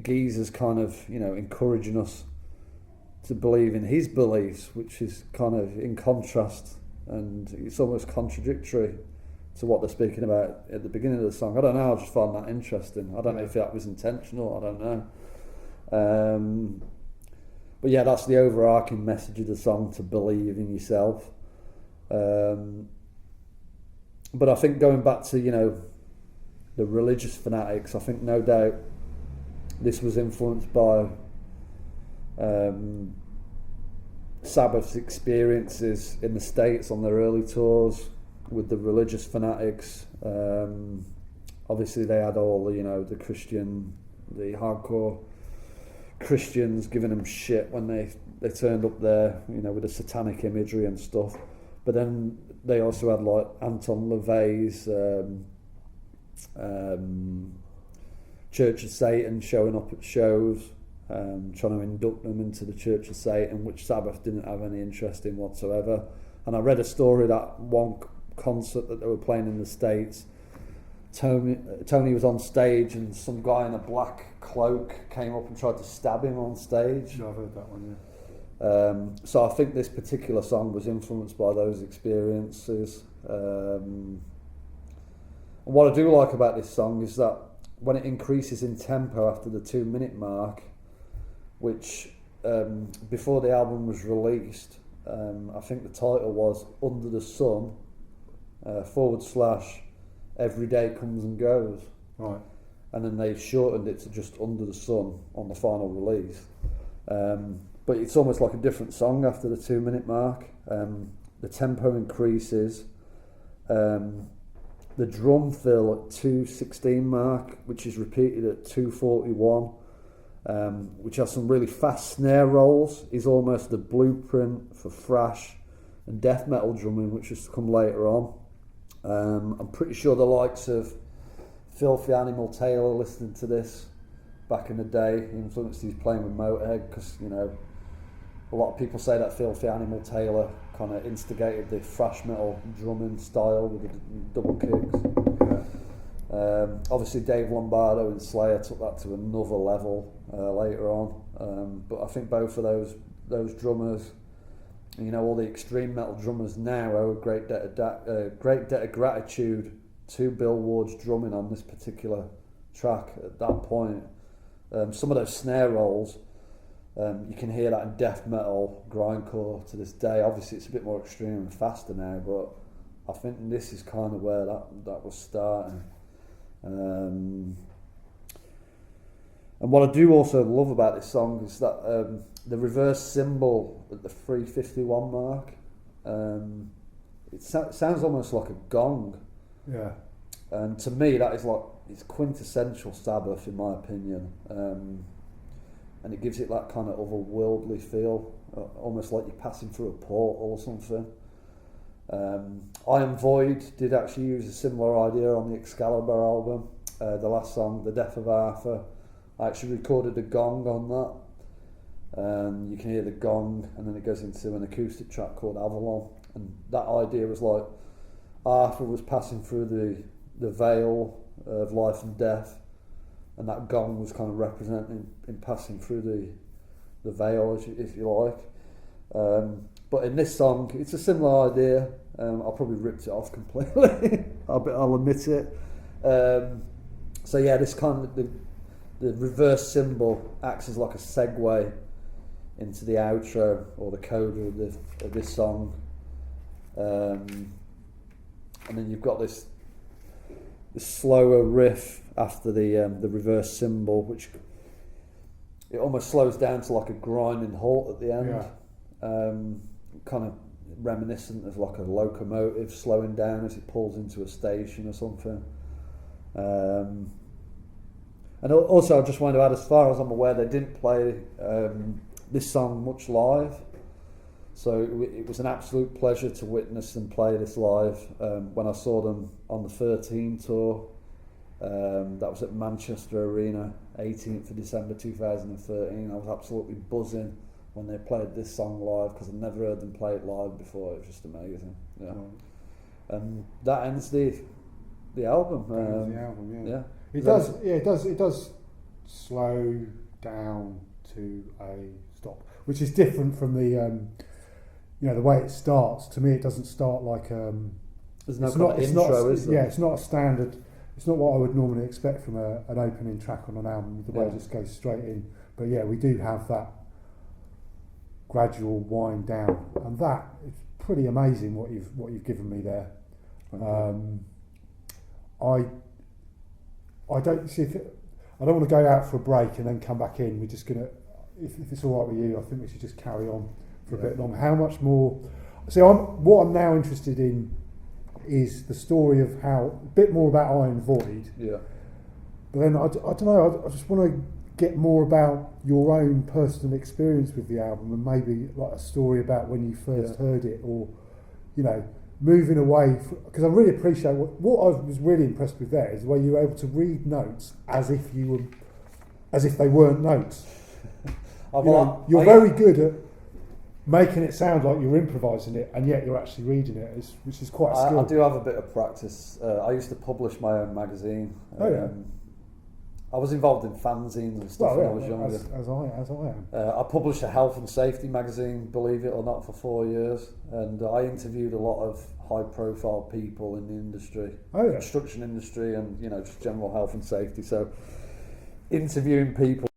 Geezer's kind of, you know, encouraging us to believe in his beliefs, which is kind of in contrast, and it's almost contradictory to what they're speaking about at the beginning of the song. I don't know, I just find that interesting. I don't know if that was intentional, I don't know. But yeah, that's the overarching message of the song, to believe in yourself. But I think going back to, you know, the religious fanatics, I think no doubt this was influenced by Sabbath's experiences in the States on their early tours with the religious fanatics. Obviously they had all the, you know, the hardcore Christians giving them shit when they turned up there, you know, with the satanic imagery and stuff. But then they also had like Anton LaVey's Church of Satan showing up at shows, trying to induct them into the Church of Satan, which Sabbath didn't have any interest in whatsoever. And I read a story that one concert that they were playing in the States, Tony was on stage and some guy in a black cloak came up and tried to stab him on stage. Yeah, I've heard that one, yeah. So I think this particular song was influenced by those experiences. And what I do like about this song is that when it increases in tempo after the 2-minute mark, which before the album was released, I think the title was Under the Sun / Every Day Comes and Goes. Right. And then they shortened it to just Under the Sun on the final release. But it's almost like a different song after the 2-minute mark. The tempo increases. The drum fill at 2:16 mark, which is repeated at 2:41, which has some really fast snare rolls, is almost the blueprint for thrash and death metal drumming, which is to come later on. I'm pretty sure the likes of Filthy Animal Taylor listening to this back in the day influenced his playing with Motorhead, because, you know, a lot of people say that Filthy Animal Taylor kind of instigated the thrash metal drumming style with the double kicks. Yeah. Obviously Dave Lombardo and Slayer took that to another level later on, but I think both of those drummers, you know, all the extreme metal drummers now owe a great debt of gratitude to Bill Ward's drumming on this particular track at that point. Some of those snare rolls, you can hear that in death metal, grindcore to this day. Obviously it's a bit more extreme and faster now, but I think this is kind of where that was starting. And what I do also love about this song is that the reverse cymbal at the 3:51 mark, it sounds almost like a gong. Yeah. And to me that is like, it's quintessential Sabbath in my opinion. And it gives it that kind of otherworldly feel, almost like you're passing through a portal or something. I Am Void did actually use a similar idea on the Excalibur album, the last song, The Death of Arthur. I actually recorded a gong on that. You can hear the gong, and then it goes into an acoustic track called Avalon. And that idea was like Arthur was passing through the veil of life and death, and that gong was kind of representing in passing through the veil, if you like. But in this song, it's a similar idea. I probably ripped it off completely. I'll admit it. So yeah, this kind of the reverse cymbal acts as like a segue into the outro or the coda of this song, and then you've got this slower riff after the reverse cymbal, which it almost slows down to like a grinding halt at the end. Kind of reminiscent of like a locomotive slowing down as it pulls into a station or something. And also, I just wanted to add, as far as I'm aware, they didn't play this song much live. So it was an absolute pleasure to witness them play this live. When I saw them on the 13 tour, that was at Manchester Arena, 18th of December 2013. I was absolutely buzzing when they played this song live, because I'd never heard them play it live before. It was just amazing. Yeah. And that ends the album. It does slow down to a stop, which is different from the the way it starts. To me, it doesn't start like there's no kind of intro, is there? Yeah, it's not a standard. It's not what I would normally expect from an opening track on an album. The way it just goes straight in. But yeah, we do have that gradual wind down, and that is pretty amazing what you've given me there. I don't see if I don't want to go out for a break and then come back in. We're just gonna, if it's all right with you, I think we should just carry on for a bit longer. How much more? What I'm now interested in is the story of a bit more about Iron Void. Yeah. But then I don't know. I just want to get more about your own personal experience with the album, and maybe like a story about when you first heard it, or moving away, because I really appreciate what I was really impressed with there is the way you were able to read notes as if they weren't notes. You're very good at making it sound like you're improvising it, and yet you're actually reading it, which is quite a skill. I do have a bit of practice. I used to publish my own magazine. I was involved in fanzines and stuff when I was younger. As I am. I published a health and safety magazine, believe it or not, for 4 years, and I interviewed a lot of high-profile people in the industry, construction industry, and just general health and safety. So, interviewing people.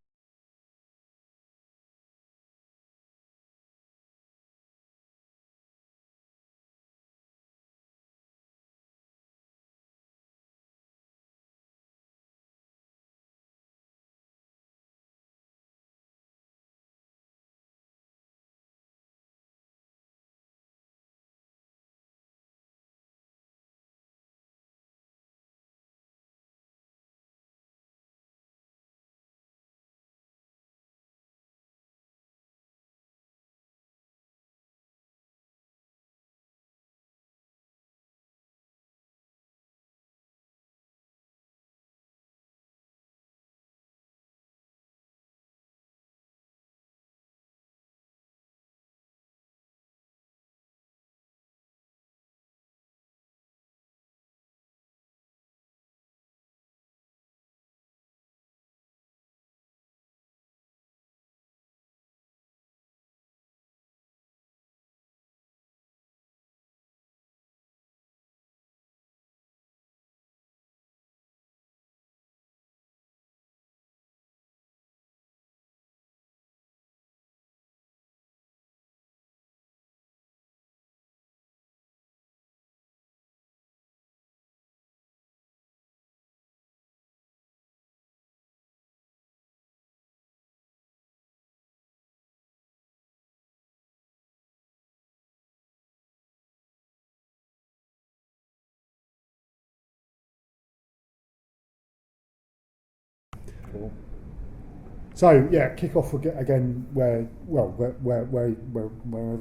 Cool. So kick off again wherever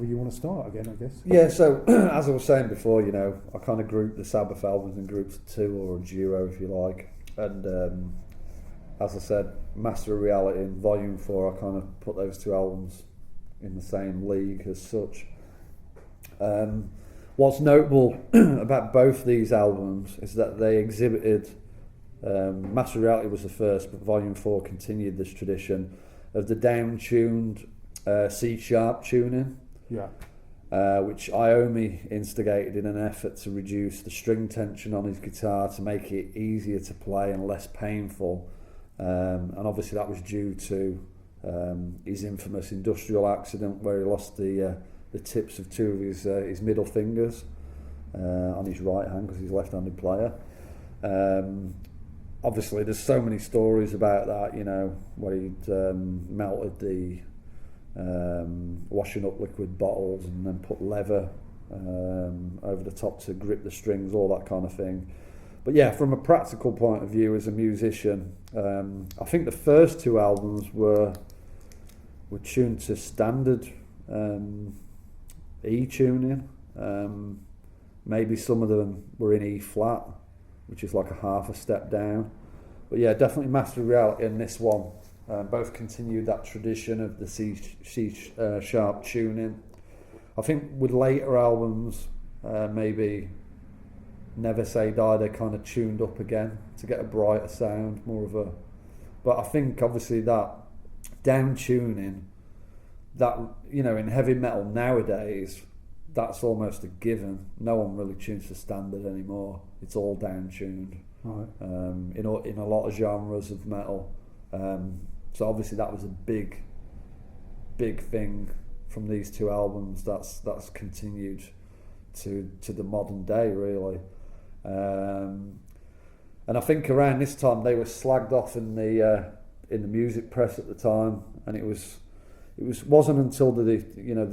you want to start again, I guess. Yeah. So as I was saying before, I kind of group the Sabbath albums in groups of two, or a duo if you like. And as I said, Master of Reality and Volume 4, I kind of put those two albums in the same league as such. What's notable about both these albums is that they exhibited. Master Reality was the first, but Volume 4 continued this tradition of the down-tuned C-sharp tuning, which Iommi instigated in an effort to reduce the string tension on his guitar to make it easier to play and less painful. And obviously that was due to his infamous industrial accident where he lost the tips of two of his middle fingers on his right hand, because he's a left-handed player. obviously there's so many stories about that, you know, where he'd melted the washing up liquid bottles and then put leather over the top to grip the strings, all that kind of thing. But yeah, from a practical point of view as a musician, I think the first two albums were tuned to standard E tuning. Maybe some of them were in E flat, which is like a half a step down. But yeah, definitely Master Reality and this one both continued that tradition of the C sharp tuning. I think with later albums, maybe Never Say Die, they kind of tuned up again to get a brighter sound, more of a. But I think obviously that down tuning, that, you know, in heavy metal nowadays, that's almost a given. No one really tunes to standard anymore. It's all down tuned. Right. In a lot of genres of metal. So obviously that was a big thing from these two albums. That's continued to the modern day, really. And I think around this time they were slagged off in the music press at the time, and it wasn't until the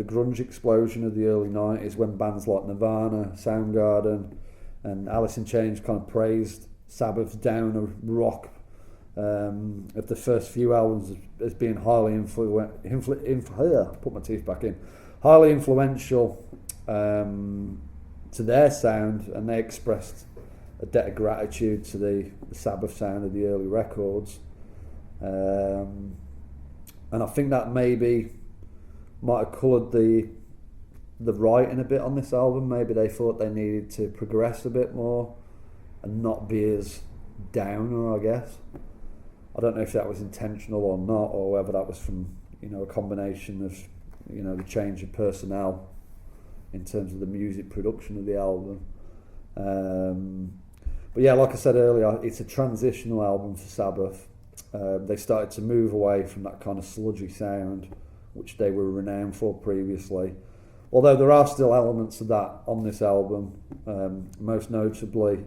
grunge explosion of the early 90s when bands like Nirvana, Soundgarden, and Alice in Chains kind of praised Sabbath's downer rock of the first few albums as being highly highly influential to their sound, and they expressed a debt of gratitude to the Sabbath sound of the early records. And I think that maybe might have coloured the writing a bit on this album. Maybe they thought they needed to progress a bit more and not be as downer, I guess. I don't know if that was intentional or not, or whether that was from, you know, a combination of, you know, the change of personnel in terms of the music production of the album. But yeah, like I said earlier, it's a transitional album for Sabbath. They started to move away from that kind of sludgy sound which they were renowned for previously, although there are still elements of that on this album, most notably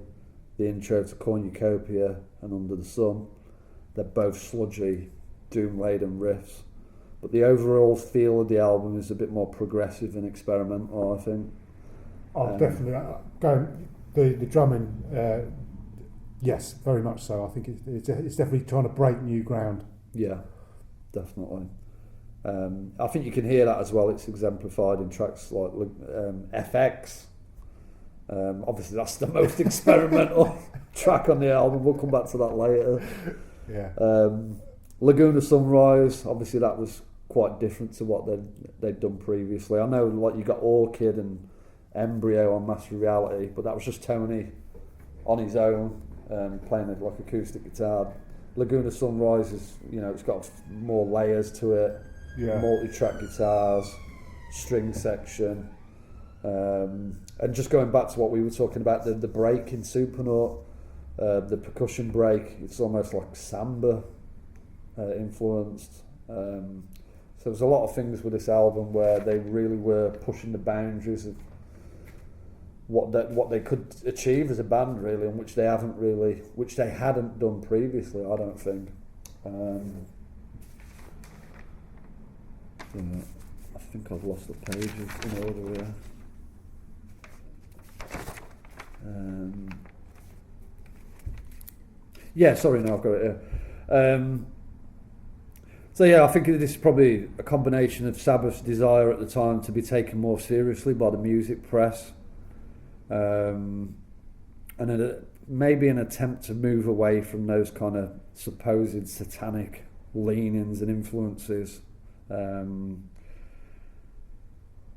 the intro to Cornucopia and Under the Sun. They're both sludgy, doom-laden riffs, but the overall feel of the album is a bit more progressive and experimental, I think. Definitely going the drumming. Yes, very much so. I think it's definitely trying to break new ground. Yeah, definitely. I think you can hear that as well. It's exemplified in tracks like FX. Obviously, that's the most experimental track on the album. We'll come back to that later. Yeah. Laguna Sunrise. Obviously, that was quite different to what they'd done previously. I know, like, you got Orchid and Embryo on Master Reality, but that was just Tony on his own, playing it like acoustic guitar. Laguna Sunrise is, you know, it's got more layers to it. Yeah. Multi-track guitars, string section, and just going back to what we were talking about, the break in Supernaut, the percussion break, it's almost like samba influenced. So there's a lot of things with this album where they really were pushing the boundaries of what they could achieve as a band, really, and which they hadn't done previously, I don't think. I think I've lost the pages in order here. Yeah, sorry, no, I've got it here. So yeah, I think this is probably a combination of Sabbath's desire at the time to be taken more seriously by the music press, and maybe an attempt to move away from those kind of supposed satanic leanings and influences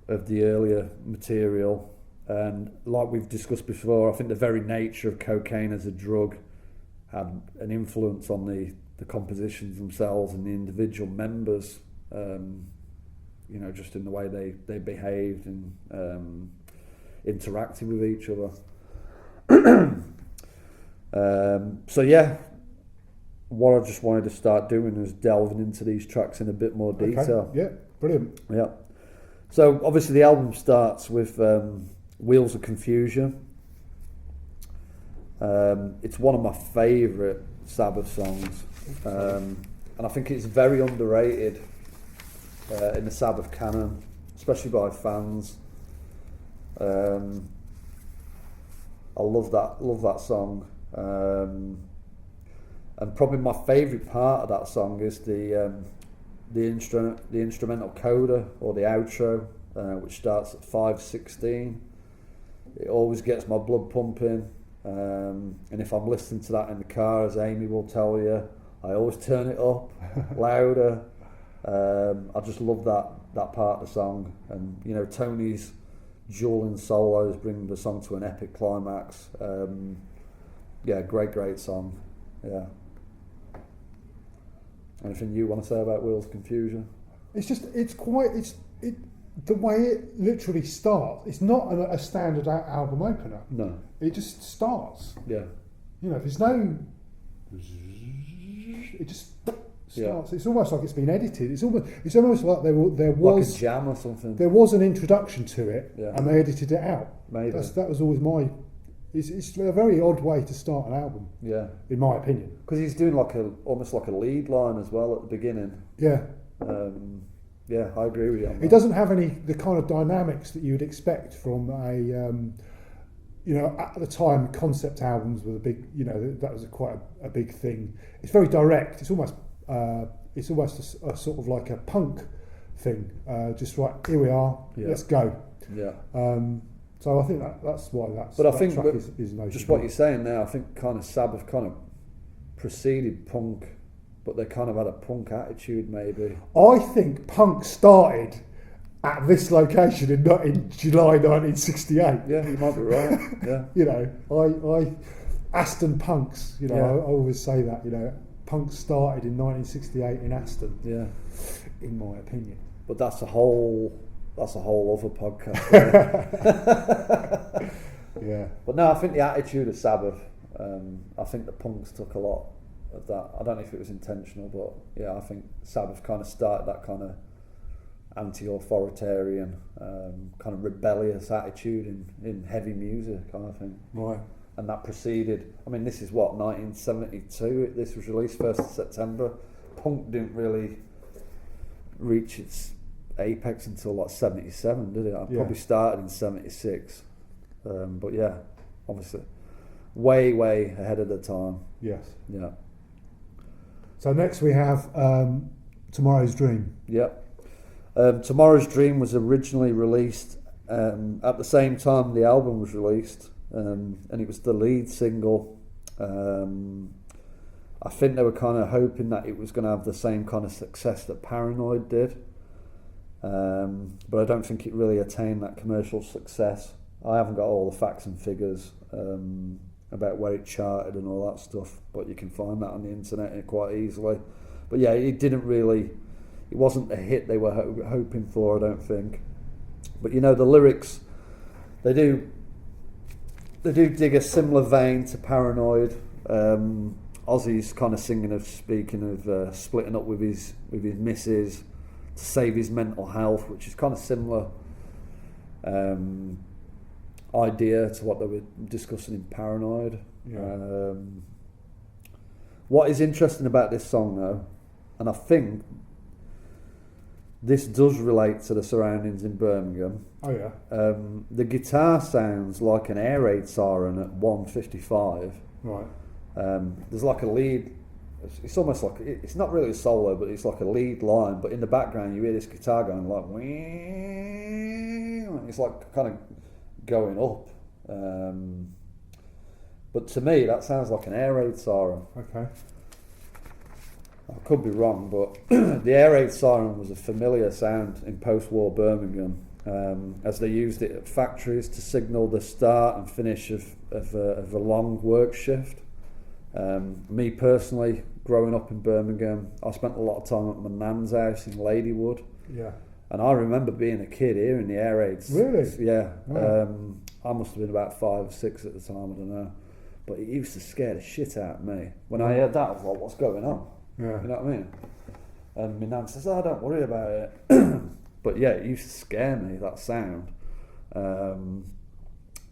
of the earlier material. And like we've discussed before, I think the very nature of cocaine as a drug had an influence on the compositions themselves and the individual members, you know, just in the way they behaved and interacted with each other. So yeah, what I just wanted to start doing is delving into these tracks in a bit more detail. Okay. Yeah, brilliant. Yeah. So obviously the album starts with Wheels of Confusion. It's one of my favourite Sabbath songs, and I think it's very underrated in the Sabbath canon, especially by fans. I love that song, and probably my favourite part of that song is the instrumental coda or the outro, which starts at 5:16. It always gets my blood pumping, and if I'm listening to that in the car, as Amy will tell you, I always turn it up louder. I just love that part of the song, and you know, Tony's dueling solos bring the song to an epic climax. Yeah, great song. Yeah. Anything you want to say about Wheels Confusion? The way it literally starts, it's not a standard album opener. No. It just starts. Yeah. You know, there's no... It just starts. Yeah. It's almost like it's been edited. It's almost like there was... Like a jam or something. There was an introduction to it, yeah, and they edited it out. Maybe. That was always my... It's a very odd way to start an album. Yeah. In my opinion. Because he's doing almost like a lead line as well at the beginning. Yeah. Yeah, I agree with you on that. It doesn't have the kind of dynamics that you would expect from a, you know, at the time concept albums were a big, you know, that was quite a big thing. It's very direct. It's almost a sort of like a punk thing. Just right, here we are, let's go. Yeah. So I think that's why But I think track is no just what you're saying now, I think kind of Sabbath kind of preceded punk, but they kind of had a punk attitude maybe. I think punk started at this location in July 1968. Yeah, you might be right. Yeah. You know, I Aston punks, you know, Yeah. I always say that, you know, punk started in 1968 in Aston. Yeah. In my opinion. But that's a whole other podcast. Yeah. But no, I think the attitude of Sabbath, I think the punks took a lot of that. I don't know if it was intentional, but yeah, I think Sabbath kind of started that kind of anti-authoritarian, kind of rebellious attitude in heavy music, I think. Right. And that preceded, I mean, this is what, 1972, this was released 1st of September. Punk didn't really reach its apex until like 77, did it? I probably started in 76. But yeah, obviously, way ahead of the time. Yes. Yeah. So next we have Tomorrow's Dream. Yep. Tomorrow's Dream was originally released at the same time the album was released, and it was the lead single. I think they were kind of hoping that it was going to have the same kind of success that Paranoid did, but I don't think it really attained that commercial success. I haven't got all the facts and figures about where it charted and all that stuff, but you can find that on the internet quite easily. But yeah, it wasn't the hit they were hoping for, I don't think. But you know, the lyrics, they do dig a similar vein to Paranoid. Ozzy's kind of speaking of splitting up with his missus to save his mental health, which is kind of similar idea to what they were discussing in Paranoid. Yeah. What is interesting about this song though, and I think this does relate to the surroundings in Birmingham. Oh yeah. The guitar sounds like an air raid siren at 1:55. Right. There's like a lead. It's almost like it's not really a solo, but it's like a lead line. But in the background, you hear this guitar going like, it's like kind of going up. But to me, that sounds like an air raid siren. Okay. I could be wrong, but the air raid siren was a familiar sound in post-war Birmingham, as they used it at factories to signal the start and finish of a long work shift. Me personally, growing up in Birmingham, I spent a lot of time at my nan's house in Ladywood. Yeah. And I remember being a kid hearing the air raids. Really? Yeah. Oh. I must have been about 5 or 6 at the time, I don't know. But it used to scare the shit out of me. When I heard that, I was like, what's going on? Yeah. You know what I mean? And my nan says, oh, don't worry about it. But yeah, it used to scare me, that sound.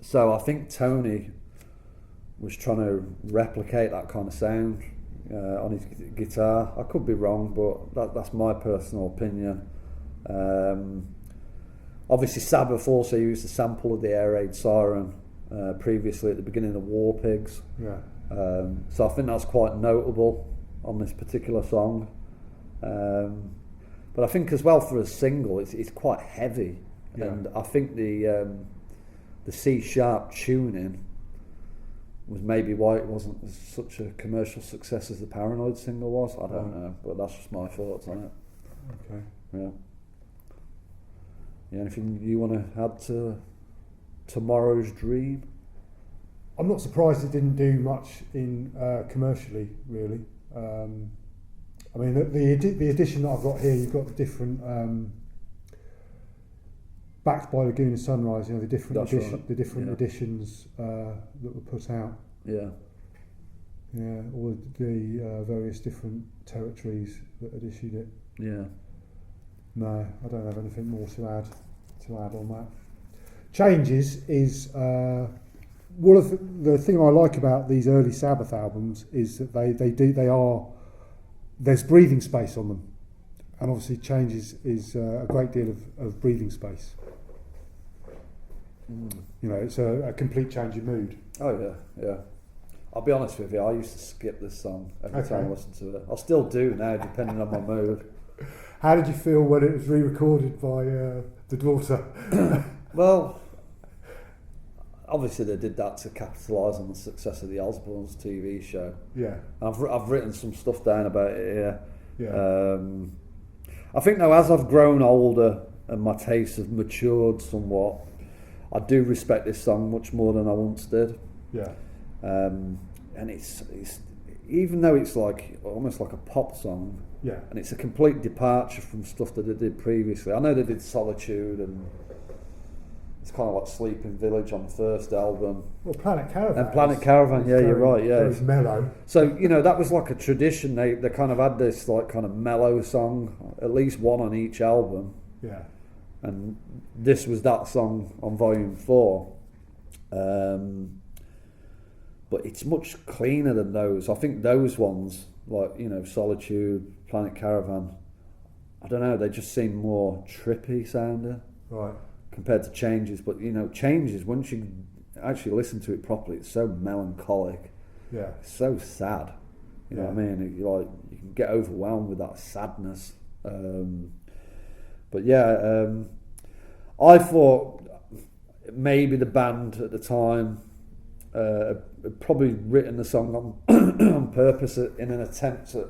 So I think Tony was trying to replicate that kind of sound on his guitar. I could be wrong, but that's my personal opinion. Obviously Sabbath also used a sample of the air raid siren previously at the beginning of War Pigs. Yeah. So I think that's quite notable on this particular song. But I think as well for a single, it's quite heavy, and I think the C sharp tuning was maybe why it wasn't such a commercial success as the Paranoid single was. I don't know, but that's just my thoughts on it. Okay. Yeah. Anything you want to add to Tomorrow's Dream? I'm not surprised it didn't do much in commercially, really. I mean, the edition that I've got here, you've got the different backed by Laguna Sunrise. You know, the different editions that were put out. Yeah. Yeah, all the various different territories that had issued it. Yeah. No, I don't have anything more to add on that. Changes is one of the thing I like about these early Sabbath albums is that there's breathing space on them, and obviously Changes is a great deal of breathing space. You know, it's a complete change of mood. Oh yeah. I'll be honest with you, I used to skip this song every time I listen to it. I still do now, depending on my mood. How did you feel when it was re-recorded by the daughter? Well, obviously they did that to capitalise on the success of the Osbournes TV show. Yeah. I've written some stuff down about it here. Yeah. I think though, as I've grown older and my tastes have matured somewhat, I do respect this song much more than I once did. Yeah. And it's even though it's like almost like a pop song. Yeah. And it's a complete departure from stuff that they did previously. I know they did Solitude, and it's kind of like Sleeping Village on the first album. Well, Planet Caravan. And Planet Caravan, yeah, you're right, yeah. It's mellow. So, you know, that was like a tradition. They kind of had this like kind of mellow song, at least one on each album. Yeah. And this was that song on Volume 4. But it's much cleaner than those. I think those ones, like, you know, Solitude, Planet Caravan, I don't know, they just seem more trippy sounding. Right. Compared to Changes. But, you know, Changes, once you actually listen to it properly, it's so melancholic. Yeah. It's so sad. You know what I mean? You can get overwhelmed with that sadness. But yeah, I thought maybe the band at the time had probably written the song on purpose in an attempt at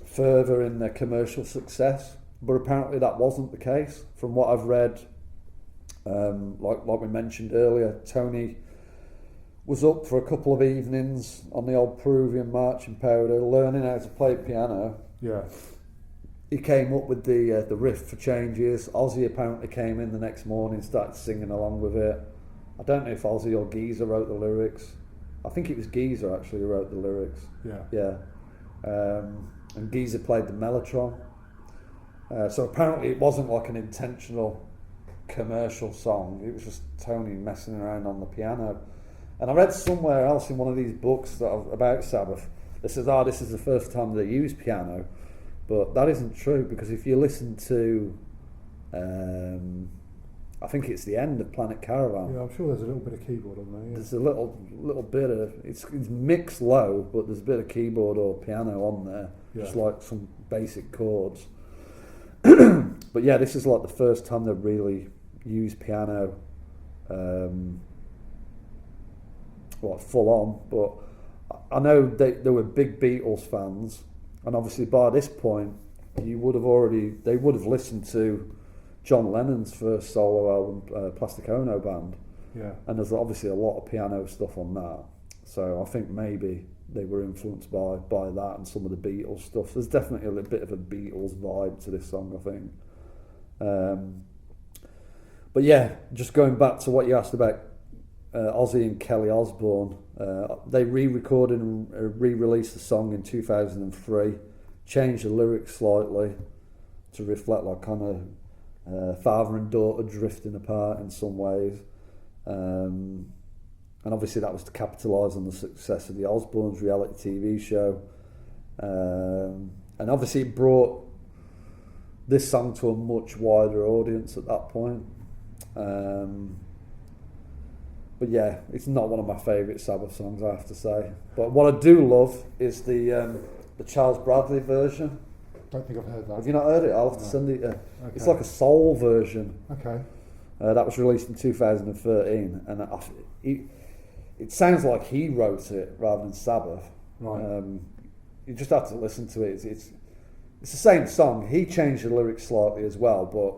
furthering their commercial success, but apparently that wasn't the case. From what I've read, like we mentioned earlier, Tony was up for a couple of evenings on the old Peruvian marching powder, learning how to play piano. Yeah. He came up with the riff for Changes. Ozzy apparently came in the next morning, started singing along with it. I don't know if Ozzy or Geezer wrote the lyrics. I think it was Geezer actually who wrote the lyrics. Yeah. And Geezer played the mellotron. So apparently it wasn't like an intentional commercial song. It was just Tony messing around on the piano. And I read somewhere else in one of these books about Sabbath that says, this is the first time they used piano. But that isn't true, because if you listen to, I think it's the end of Planet Caravan. Yeah, I'm sure there's a little bit of keyboard on there. Yeah. There's a little bit of, it's mixed low, but there's a bit of keyboard or piano on there, just like some basic chords. But yeah, this is like the first time they've really used piano, like full on. But I know they were big Beatles fans, and obviously by this point, they would have listened to John Lennon's first solo album, Plastic Ono Band. Yeah. And there's obviously a lot of piano stuff on that. So I think maybe they were influenced by that and some of the Beatles stuff. There's definitely a bit of a Beatles vibe to this song, I think. But yeah, just going back to what you asked about Ozzy and Kelly Osbourne, they re-recorded and re-released the song in 2003, changed the lyrics slightly to reflect like kind of father and daughter drifting apart in some ways. and obviously that was to capitalise on the success of the Osbournes reality TV show. And obviously it brought this song to a much wider audience at that point. But yeah, it's not one of my favourite Sabbath songs, I have to say. But what I do love is the Charles Bradley version. Don't think I've heard that. Have you not heard it? I'll have to send it. Okay. It's like a soul version. Okay. That was released in 2013, and it sounds like he wrote it rather than Sabbath. Right. You just have to listen to it. It's the same song. He changed the lyrics slightly as well, but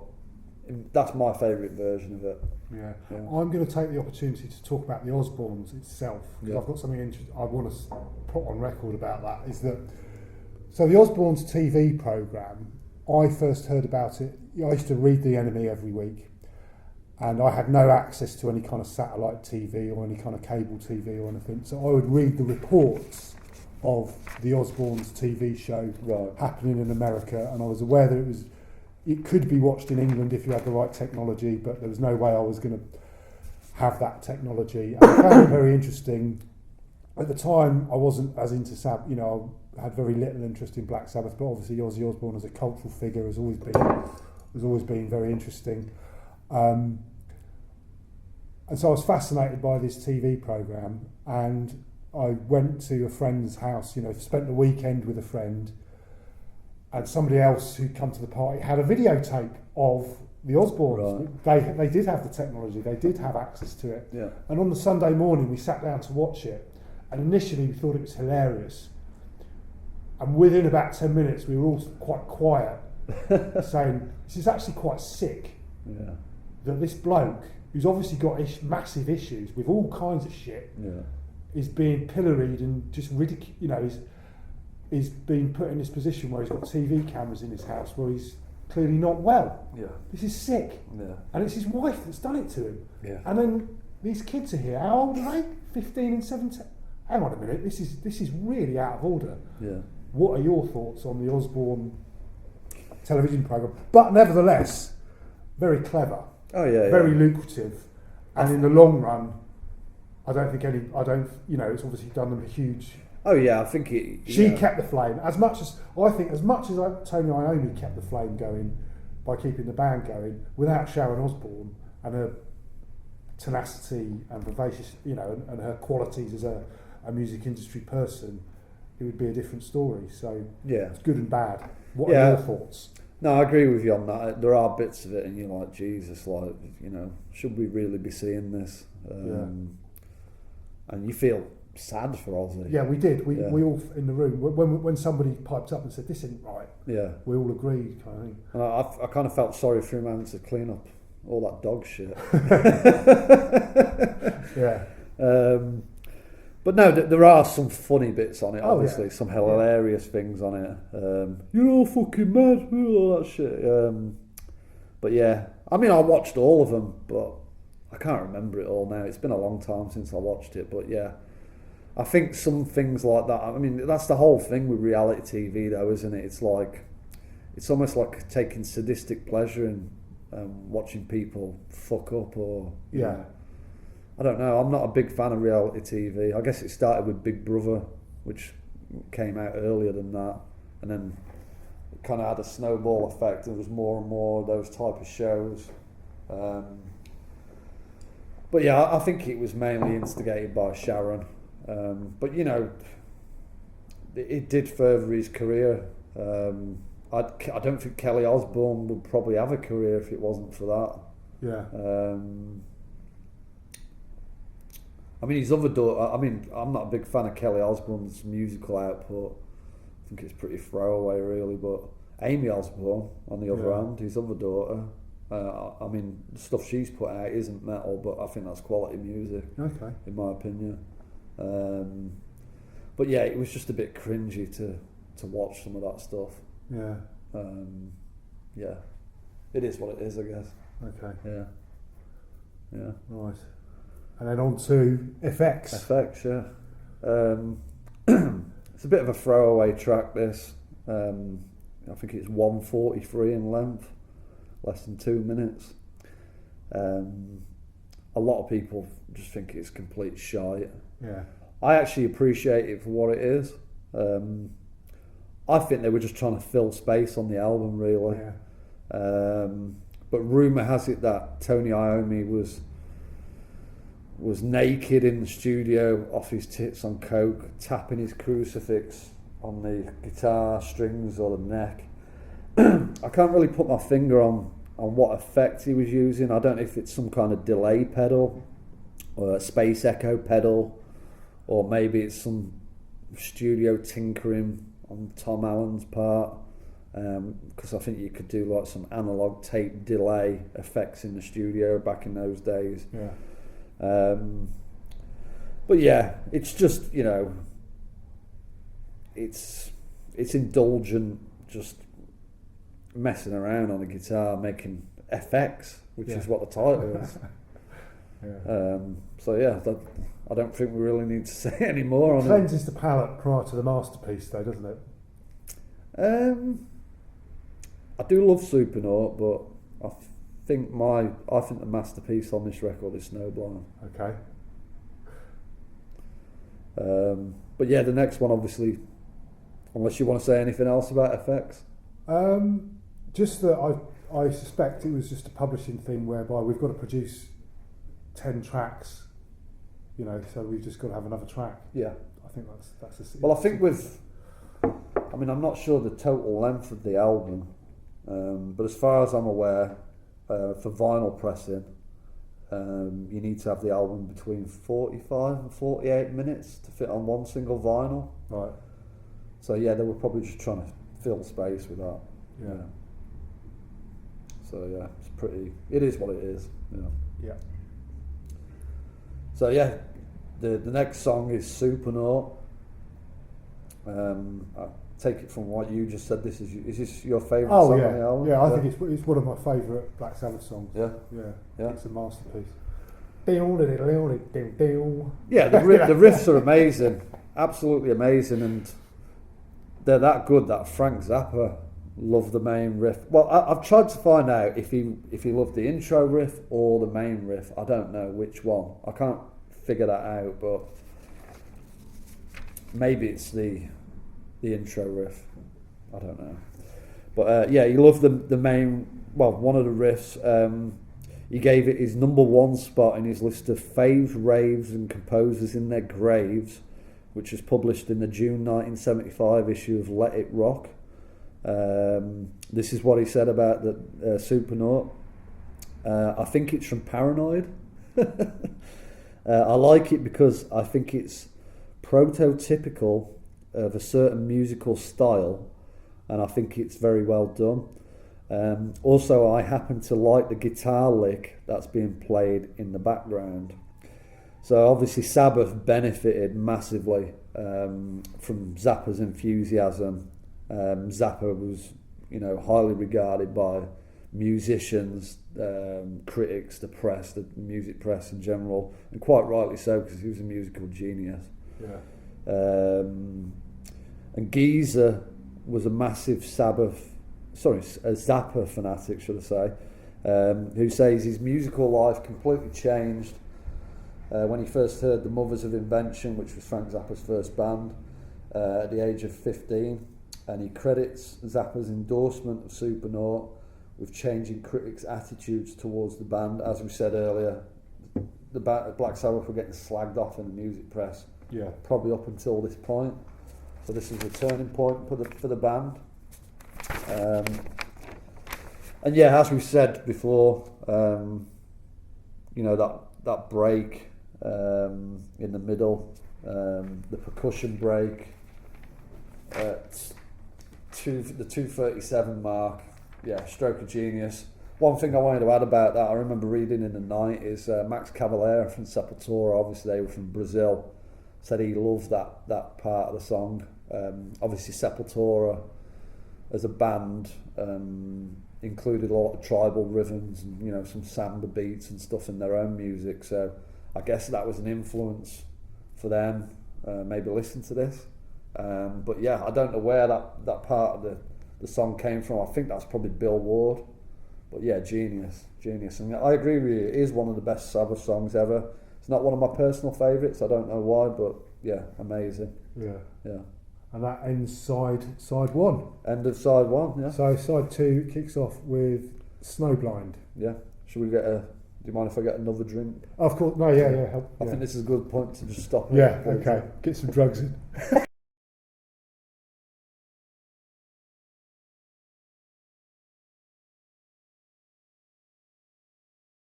that's my favourite version of it. Yeah. Yeah. I'm going to take the opportunity to talk about the Osbournes itself, because Yeah. I've got something interesting I want to put on record about that. Is that so the Osbournes TV programme, I first heard about it, I used to read The Enemy every week, and I had no access to any kind of satellite TV or any kind of cable TV or anything, so I would read the reports of the Osbournes TV show happening in America, and I was aware that it could be watched in England if you had the right technology, but there was no way I was going to have that technology. And I found it very interesting. At the time, I wasn't as into Sabbath, I had very little interest in Black Sabbath, but obviously Ozzy Osbourne as a cultural figure has always been very interesting. And so I was fascinated by this TV programme, and I went to a friend's house, spent the weekend with a friend, and somebody else who'd come to the party had a videotape of the Osbournes. Right. They did have the technology, they did have access to it. Yeah. And on the Sunday morning we sat down to watch it, and initially we thought it was hilarious. And within about 10 minutes we were all quite quiet, saying, this is actually quite sick. Yeah. That this bloke, who's obviously got massive issues with all kinds of shit, is being pilloried and just ridiculed, he's been put in this position where he's got TV cameras in his house where he's clearly not well. Yeah. This is sick. Yeah. And it's his wife that's done it to him. Yeah. And then these kids are here. How old are they? 15 and 17? Hang on a minute, this is really out of order. Yeah. What are your thoughts on the Osbourne television programme? But nevertheless, very clever. Oh yeah. Very lucrative. And in the long run, it's obviously done them a huge... Oh yeah, I think She kept the flame as much as Tony Iommi kept the flame going by keeping the band going. Without Sharon Osbourne and her tenacity and vivacious, and her qualities as a music industry person, it would be a different story. So yeah, it's good and bad. What are your thoughts? No, I agree with you on that. There are bits of it, and you're like, Jesus, should we really be seeing this? And you feel sad for Ozzy. Yeah, we did. We all in the room when somebody piped up and said this isn't right. Yeah, we all agreed, kind of thing. And I kind of felt sorry for him having to clean up all that dog shit. Yeah. But no, there are some funny bits on it. Obviously, some hilarious things on it. You're all fucking mad, all that shit. But yeah, I mean, I watched all of them, but I can't remember it all now. It's been a long time since I watched it, but yeah. I think some things like that, I mean, that's the whole thing with reality TV though, isn't it? It's almost like taking sadistic pleasure in watching people fuck up or... Yeah. I don't know, I'm not a big fan of reality TV. I guess it started with Big Brother, which came out earlier than that, and then it kind of had a snowball effect. There was more and more of those type of shows. But yeah, I think it was mainly instigated by Sharon. But it did further his career. I don't think Kelly Osbourne would probably have a career if it wasn't for that. Yeah. I mean, his other daughter. I mean, I'm not a big fan of Kelly Osbourne's musical output. I think it's pretty throwaway, really. But Amy Osbourne, on the other hand, his other daughter. I mean, the stuff she's put out isn't metal, but I think that's quality music. Okay. In my opinion. But yeah, it was just a bit cringy to watch some of that stuff. Yeah. Yeah. It is what it is, I guess. Okay. Yeah. Yeah. Right. And then on to FX. FX, yeah. It's a bit of a throwaway track, this. I think it's 1:43 in length, less than 2 minutes. a lot of people just think it's complete shite. Yeah. I actually appreciate it for what it is. I think they were just trying to fill space on the album, really. Yeah. But rumour has it that Tony Iommi was naked in the studio, off his tits on coke, tapping his crucifix on the guitar strings or the neck. I can't really put my finger on what effect he was using. I don't know if it's some kind of delay pedal or a space echo pedal, or maybe it's some studio tinkering on Tom Allen's part, because I think you could do like some analog tape delay effects in the studio back in those days. Yeah. But yeah, it's just, you know, it's indulgent, just messing around on a guitar, making FX, which is what the title is. Yeah. So yeah, I don't think we really need to say any more on it. Cleanses the palate prior to the masterpiece, though, doesn't it? I do love Supernaut, but I think the masterpiece on this record is Snowblind. Okay. But yeah, the next one, obviously, unless you want to say anything else about FX. Just that I suspect it was just a publishing thing whereby we've got to produce 10 tracks, you know, so we've just got to have another track. Yeah. I think that's Well, I think I'm not sure the total length of the album, but as far as I'm aware, for vinyl pressing, you need to have the album between 45 and 48 minutes to fit on one single vinyl. Right. So yeah, they were probably just trying to fill space with that. Yeah. So yeah, it is what it is. Yeah. Yeah. So yeah, the next song is Supernaut. I take it from what you just said. Is this your favourite song on the album? Yeah, I think it's one of my favourite Black Sabbath songs. Yeah. Yeah. It's a masterpiece. Yeah, the riffs are amazing, absolutely amazing, and they're that good that Frank Zappa loved the main riff. Well, I've tried to find out if he loved the intro riff or the main riff. I don't know which one. I can't figure that out, but maybe it's the intro riff. I don't know. But yeah, he loved the main. Well, one of the riffs. He gave it his number one spot in his list of faves, raves, and composers in their graves, which was published in the June 1975 issue of Let It Rock. This is what he said about the Supernaut. I think it's from Paranoid. I like it because I think it's prototypical of a certain musical style, and I think it's very well done. Also, I happen to like the guitar lick that's being played in the background. So obviously Sabbath benefited massively from Zappa's enthusiasm. Zappa was, highly regarded by musicians, critics, the press, the music press in general, and quite rightly so, because he was a musical genius. Yeah. And Geezer was a massive Zappa fanatic, should I say, who says his musical life completely changed when he first heard the Mothers of Invention, which was Frank Zappa's first band, at the age of 15, and he credits Zappa's endorsement of Supernaut with changing critics' attitudes towards the band. As we said earlier, the Black Sabbath were getting slagged off in the music press, probably up until this point. So this is a turning point for the band. And yeah, as we said before, that break in the middle, the percussion break at the 2:37 mark, stroke of genius. One thing I wanted to add about that, I remember reading in the night, is Max Cavalera from Sepultura, obviously they were from Brazil, said he loved that part of the song. Obviously Sepultura as a band included a lot of tribal rhythms and some samba beats and stuff in their own music, so I guess that was an influence for them. Maybe listen to this, but yeah, I don't know where that part of the song came from. I think that's probably Bill Ward, yeah, genius. And I agree with you, it is one of the best Sabbath songs ever. It's not one of my personal favourites, I don't know why, but yeah, amazing. Yeah. Yeah. And that ends side one. End of side one, yeah. So side two kicks off with Snowblind. Yeah. Should we do you mind if I get another drink? Of course, no, yeah. I think this is a good point to just stop. Yeah, okay. Get some drugs in.